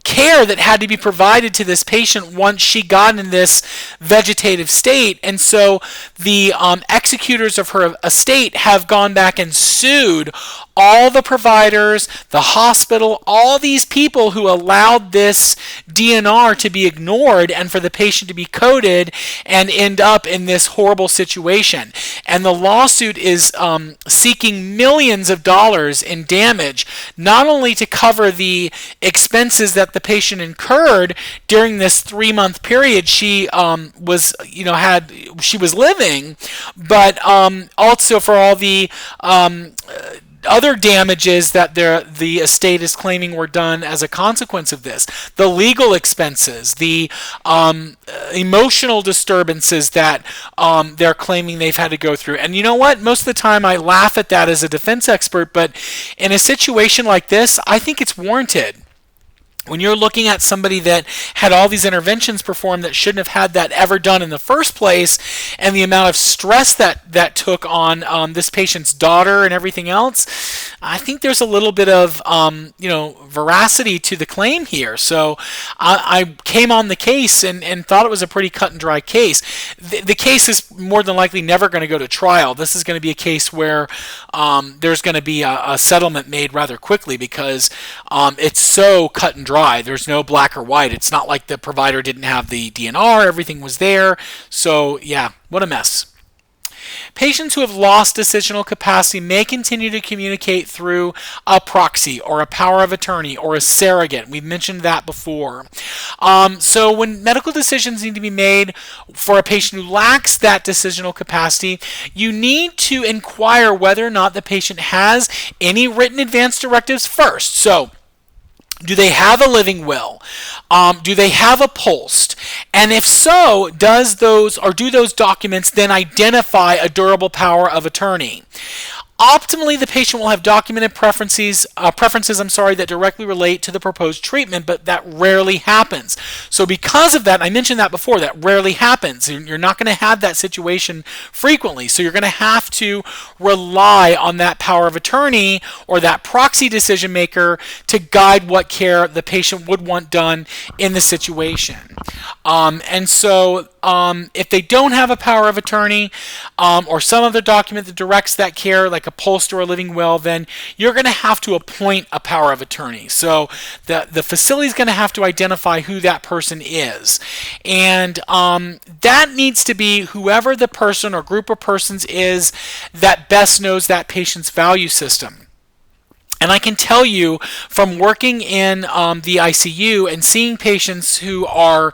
Speaker 1: care that had to be provided to this patient once she got in this vegetative state. And so the executors of her estate have gone back and sued all the providers, the hospital, all these people who allowed this DNR to be ignored and for the patient to be coded and end up in this horrible situation. And the lawsuit is seeking millions of dollars in damage, not only to cover the expenses that the patient incurred during this 3-month period she was living, but also for all the other damages that the estate is claiming were done as a consequence of this, the legal expenses, the emotional disturbances that they're claiming they've had to go through. And you know what? Most of the time I laugh at that as a defense expert, but in a situation like this, I think it's warranted. When you're looking at somebody that had all these interventions performed that shouldn't have had that ever done in the first place, and the amount of stress that took on this patient's daughter and everything else, I think there's a little bit of veracity to the claim here. So I came on the case and thought it was a pretty cut and dry case. The case is more than likely never going to go to trial. This is going to be a case where there's going to be a settlement made rather quickly because it's so cut and dry. There's no black or white. It's not like the provider didn't have the DNR. Everything was there. So yeah, what a mess. Patients who have lost decisional capacity may continue to communicate through a proxy or a power of attorney or a surrogate. We've mentioned that before. So when medical decisions need to be made for a patient who lacks that decisional capacity, you need to inquire whether or not the patient has any written advance directives first. So do they have a living will? Do they have a post? And if so, do those documents then identify a durable power of attorney? Optimally, the patient will have documented preferences that directly relate to the proposed treatment, but that rarely happens. So because of that, I mentioned that before, that rarely happens. You're not going to have that situation frequently. So you're going to have to rely on that power of attorney or that proxy decision maker to guide what care the patient would want done in the situation. If they don't have a power of attorney or some other document that directs that care, like a post or a living will, then you're going to have to appoint a power of attorney. So the facility is going to have to identify who that person is. And that needs to be whoever the person or group of persons is that best knows that patient's value system. And I can tell you from working in the ICU and seeing patients who are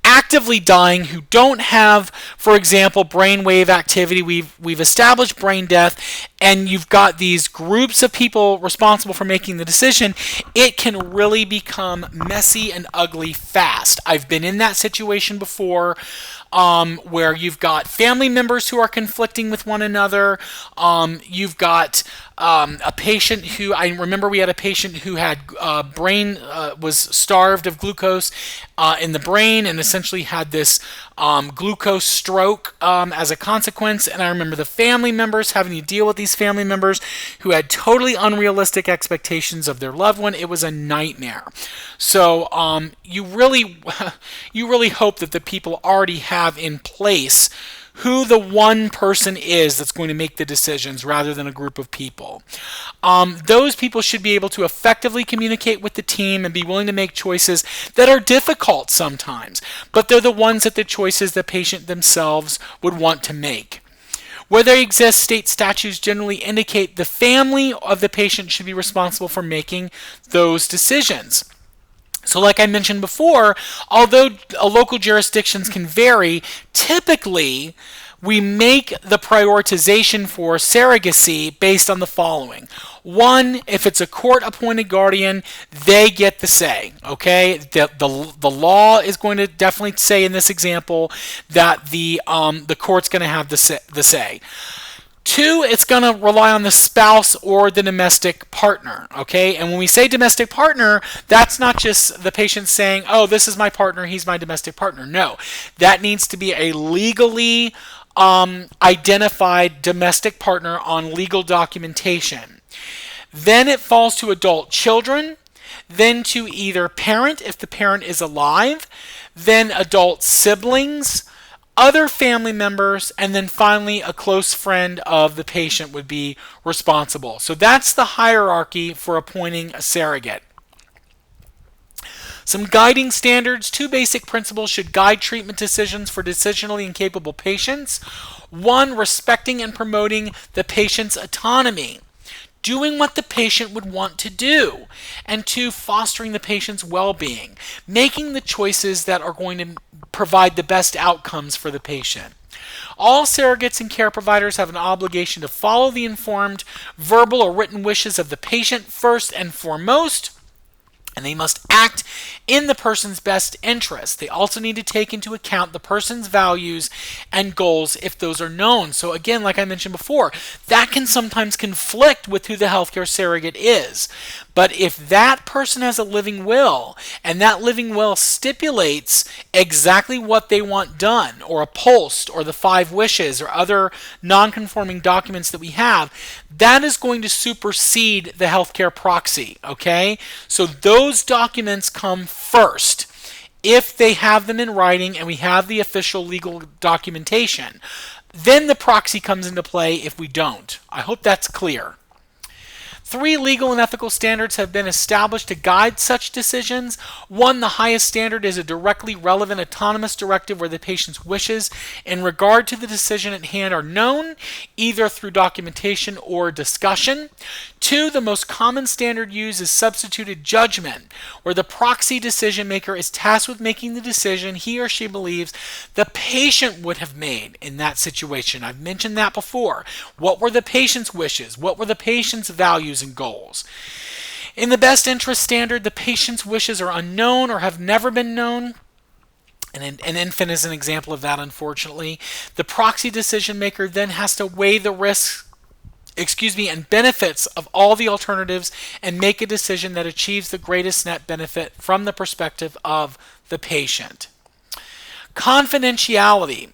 Speaker 1: actively dying, who don't have, for example, brainwave activity. We've established brain death, and you've got these groups of people responsible for making the decision. It can really become messy and ugly fast. I've been in that situation before, where you've got family members who are conflicting with one another. You've got a patient who, I remember we had a patient who had brain, was starved of glucose in the brain and essentially had this glucose stroke as a consequence. And I remember the family members having to deal with these family members who had totally unrealistic expectations of their loved one. It was a nightmare. So you really hope that the people already have in place who the one person is that's going to make the decisions rather than a group of people. Those people should be able to effectively communicate with the team and be willing to make choices that are difficult sometimes, but they're the ones that the choices the patient themselves would want to make. Where they exist, state statutes generally indicate the family of the patient should be responsible for making those decisions. So like I mentioned before, although local jurisdictions can vary, typically we make the prioritization for surrogacy based on the following. One, if it's a court-appointed guardian, they get the say, okay? The law is going to definitely say in this example that the court's going to have the say. Two, it's going to rely on the spouse or the domestic partner, okay? And when we say domestic partner, that's not just the patient saying, oh, this is my partner, he's my domestic partner. No, that needs to be a legally identified domestic partner on legal documentation. Then it falls to adult children, then to either parent if the parent is alive, then adult siblings, other family members, and then finally a close friend of the patient would be responsible. So that's the hierarchy for appointing a surrogate. Some guiding standards. 2 basic principles should guide treatment decisions for decisionally incapable patients. 1, respecting and promoting the patient's autonomy, doing what the patient would want to do. And 2, fostering the patient's well-being, making the choices that are going to provide the best outcomes for the patient. All surrogates and care providers have an obligation to follow the informed verbal or written wishes of the patient first and foremost, and they must act in the person's best interest. They also need to take into account the person's values and goals if those are known. So again, like I mentioned before, that can sometimes conflict with who the healthcare surrogate is. But if that person has a living will, and that living will stipulates exactly what they want done, or a post, or the 5 wishes, or other non-conforming documents that we have, that is going to supersede the healthcare proxy, okay? So those documents come first if they have them in writing and we have the official legal documentation. Then the proxy comes into play if we don't. I hope that's clear. 3 legal and ethical standards have been established to guide such decisions. 1, the highest standard is a directly relevant autonomous directive where the patient's wishes in regard to the decision at hand are known, either through documentation or discussion. 2, the most common standard used is substituted judgment, where the proxy decision maker is tasked with making the decision he or she believes the patient would have made in that situation. I've mentioned that before. What were the patient's wishes? What were the patient's values and goals? In the best interest standard, the patient's wishes are unknown or have never been known. And an infant is an example of that, unfortunately. The proxy decision maker then has to weigh the risks and benefits of all the alternatives and make a decision that achieves the greatest net benefit from the perspective of the patient. Confidentiality.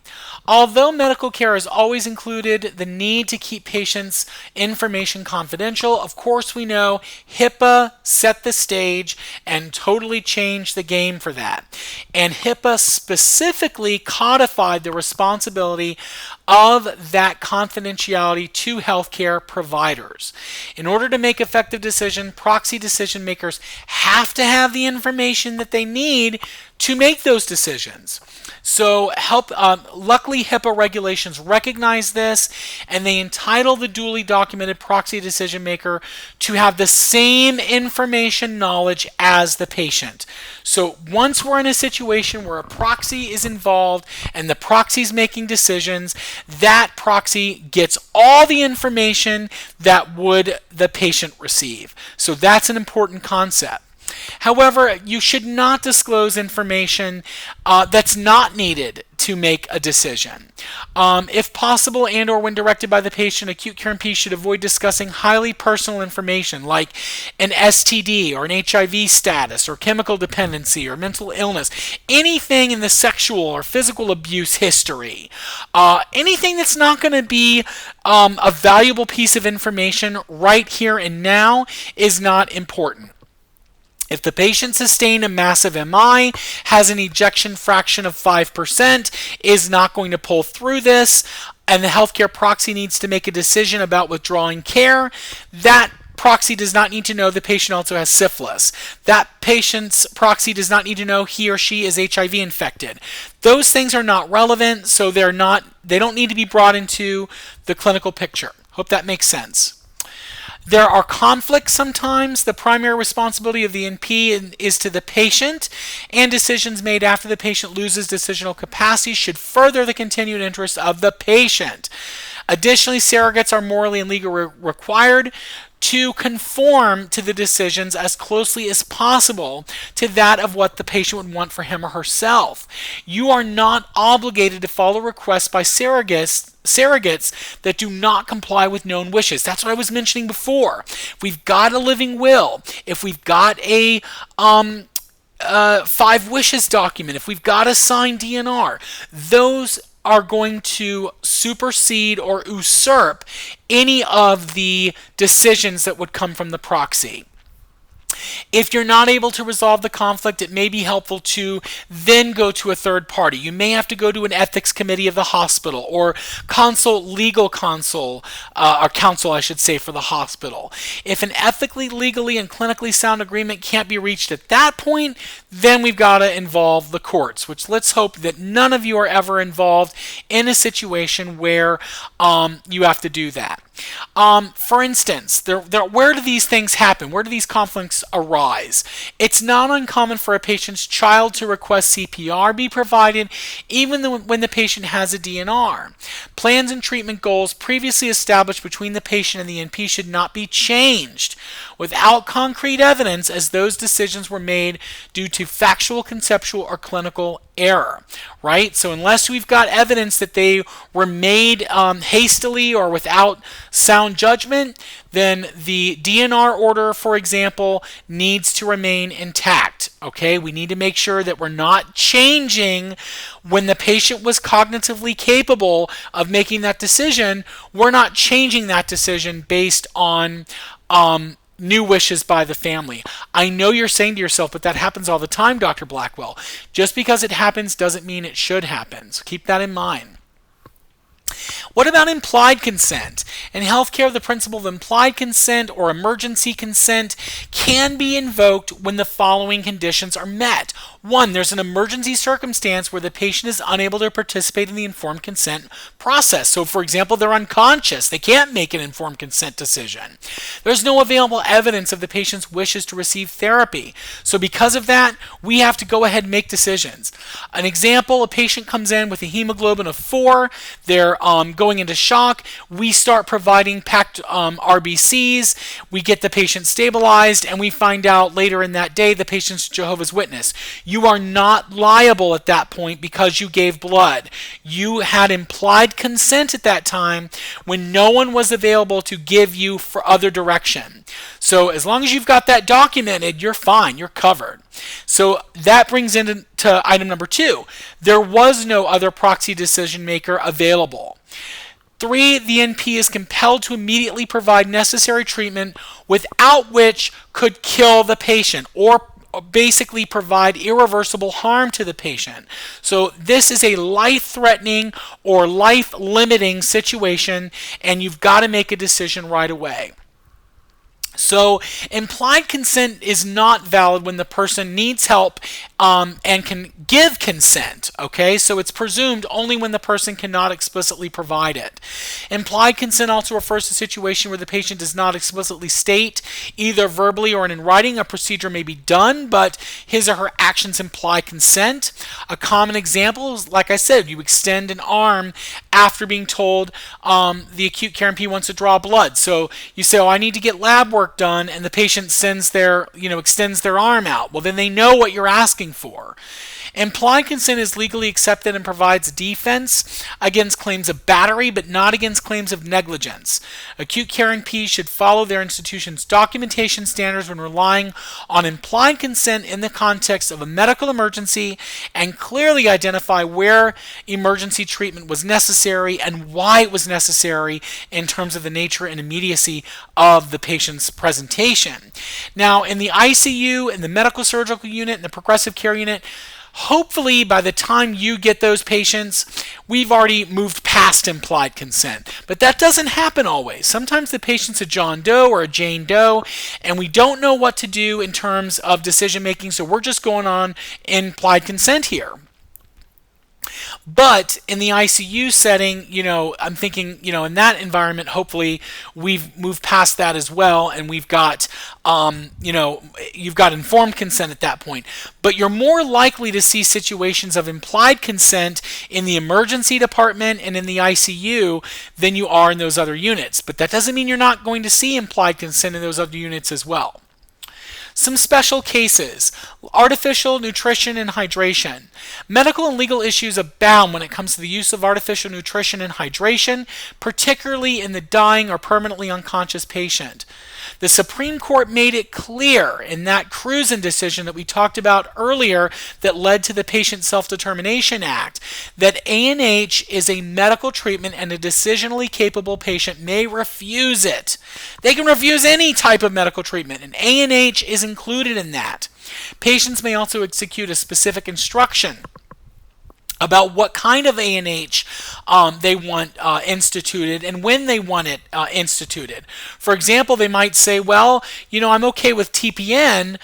Speaker 1: Although medical care has always included the need to keep patients' information confidential, of course we know HIPAA set the stage and totally changed the game for that. And HIPAA specifically codified the responsibility of that confidentiality to healthcare providers. In order to make effective decisions, proxy decision makers have to have the information that they need to make those decisions. So luckily HIPAA regulations recognize this, and they entitle the duly documented proxy decision maker to have the same information knowledge as the patient. So once we're in a situation where a proxy is involved and the proxy is making decisions, that proxy gets all the information that would the patient receive. So that's an important concept. However, you should not disclose information that's not needed to make a decision. If possible and or when directed by the patient, acute care NP should avoid discussing highly personal information like an STD or an HIV status or chemical dependency or mental illness, anything in the sexual or physical abuse history, anything that's not going to be a valuable piece of information right here and now is not important. If the patient sustained a massive MI, has an ejection fraction of 5%, is not going to pull through this, and the healthcare proxy needs to make a decision about withdrawing care, that proxy does not need to know the patient also has syphilis. That patient's proxy does not need to know he or she is HIV infected. Those things are not relevant, so they don't need to be brought into the clinical picture. Hope that makes sense. There are conflicts sometimes. The primary responsibility of the NP is to the patient, and decisions made after the patient loses decisional capacity should further the continued interest of the patient. Additionally, surrogates are morally and legally required to conform to the decisions as closely as possible to that of what the patient would want for him or herself. You are not obligated to follow requests by surrogates that do not comply with known wishes. That's what I was mentioning before. If we've got a living will, if we've got a 5 wishes document, if we've got a signed DNR, those are going to supersede or usurp any of the decisions that would come from the proxy. If you're not able to resolve the conflict, it may be helpful to then go to a third party. You may have to go to an ethics committee of the hospital or legal counsel I should say, for the hospital. If an ethically, legally, and clinically sound agreement can't be reached at that point, then we've got to involve the courts, which let's hope that none of you are ever involved in a situation where you have to do that. For instance, where do these things happen? Where do these conflicts arise? It's not uncommon for a patient's child to request CPR be provided even when the patient has a DNR. Plans and treatment goals previously established between the patient and the NP should not be changed without concrete evidence, as those decisions were made due to factual, conceptual, or clinical error, right? So unless we've got evidence that they were made hastily or without sound judgment, then the DNR order, for example, needs to remain intact. Okay, we need to make sure that we're not changing when the patient was cognitively capable of making that decision. We're not changing that decision based on new wishes by the family. I know you're saying to yourself, but that happens all the time, Dr. Blackwell. Just because it happens doesn't mean it should happen. So keep that in mind. What about implied consent? In healthcare, the principle of implied consent or emergency consent can be invoked when the following conditions are met. 1, there's an emergency circumstance where the patient is unable to participate in the informed consent process. So, for example, they're unconscious. They can't make an informed consent decision. There's no available evidence of the patient's wishes to receive therapy. So because of that, we have to go ahead and make decisions. An example, a patient comes in with a hemoglobin of 4. They're going into shock. We start providing packed RBCs. We get the patient stabilized, and we find out later in that day the patient's Jehovah's Witness. You are not liable at that point because you gave blood. You had implied consent at that time when no one was available to give you for other direction. So as long as you've got that documented, you're fine. You're covered. So that brings into item number 2. There was no other proxy decision maker available. 3, the NP is compelled to immediately provide necessary treatment without which could kill the patient or basically provide irreversible harm to the patient. So this is a life-threatening or life-limiting situation, and you've got to make a decision right away. So implied consent is not valid when the person needs help and can give consent, okay? So it's presumed only when the person cannot explicitly provide it. Implied consent also refers to a situation where the patient does not explicitly state, either verbally or in writing, a procedure may be done, but his or her actions imply consent. A common example is, like I said, you extend an arm after being told the acute care NP wants to draw blood. So you say, oh, I need to get lab work done, and the patient extends their arm out. Well, then they know what you're asking for. Implied consent is legally accepted and provides defense against claims of battery, but not against claims of negligence. Acute care NPs should follow their institution's documentation standards when relying on implied consent in the context of a medical emergency and clearly identify where emergency treatment was necessary and why it was necessary in terms of the nature and immediacy of the patient's presentation. Now, in the ICU, in the medical surgical unit, in the progressive care unit, hopefully by the time you get those patients, we've already moved past implied consent. But that doesn't happen always. Sometimes the patient's a John Doe or a Jane Doe, and we don't know what to do in terms of decision making, so we're just going on implied consent here. But in the ICU setting, I'm thinking, in that environment, hopefully we've moved past that as well, and we've got, you've got informed consent at that point. But you're more likely to see situations of implied consent in the emergency department and in the ICU than you are in those other units. But that doesn't mean you're not going to see implied consent in those other units as well. Some special cases: artificial nutrition and hydration. Medical and legal issues abound when it comes to the use of artificial nutrition and hydration, particularly in the dying or permanently unconscious patient. The Supreme Court made it clear in that Cruzen decision that we talked about earlier that led to the Patient Self-Determination Act that ANH is a medical treatment and a decisionally capable patient may refuse it. They can refuse any type of medical treatment, and ANH is included in that. Patients may also execute a specific instruction about what kind of ANH they want instituted and when they want it instituted. For example, they might say, well, I'm okay with TPN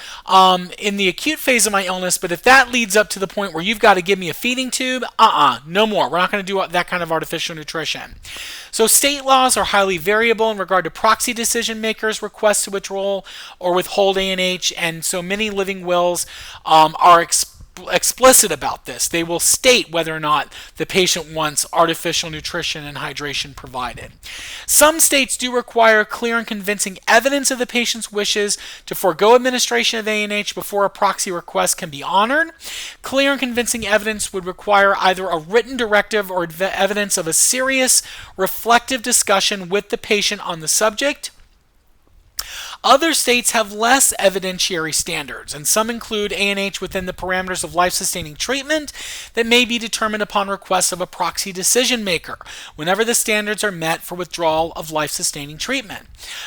Speaker 1: in the acute phase of my illness, but if that leads up to the point where you've got to give me a feeding tube, no more. We're not going to do that kind of artificial nutrition. So state laws are highly variable in regard to proxy decision makers' requests to withdraw or withhold ANH, and so many living wills are explicit about this. They will state whether or not the patient wants artificial nutrition and hydration provided. Some states do require clear and convincing evidence of the patient's wishes to forego administration of ANH before a proxy request can be honored. Clear and convincing evidence would require either a written directive or evidence of a serious, reflective discussion with the patient on the subject. Other states have less evidentiary standards, and some include ANH within the parameters of life-sustaining treatment that may be determined upon request of a proxy decision maker whenever the standards are met for withdrawal of life-sustaining treatment.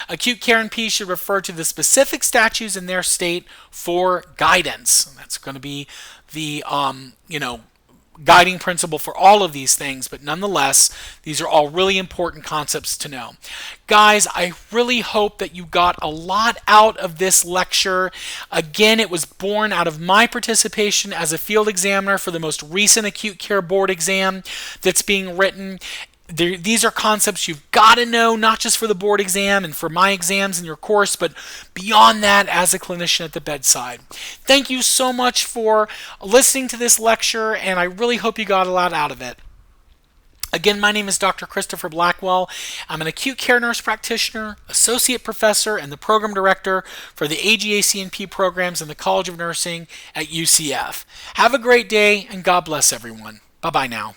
Speaker 1: Acute care NP should refer to the specific statutes in their state for guidance. That's going to be the guiding principle for all of these things, but nonetheless, these are all really important concepts to know. Guys, I really hope that you got a lot out of this lecture. Again, it was born out of my participation as a field examiner for the most recent acute care board exam that's being written. These are concepts you've got to know, not just for the board exam and for my exams in your course, but beyond that as a clinician at the bedside. Thank you so much for listening to this lecture, and I really hope you got a lot out of it. Again, my name is Dr. Christopher Blackwell. I'm an acute care nurse practitioner, associate professor, and the program director for the AGA-CNP programs in the College of Nursing at UCF. Have a great day, and God bless everyone. Bye-bye now.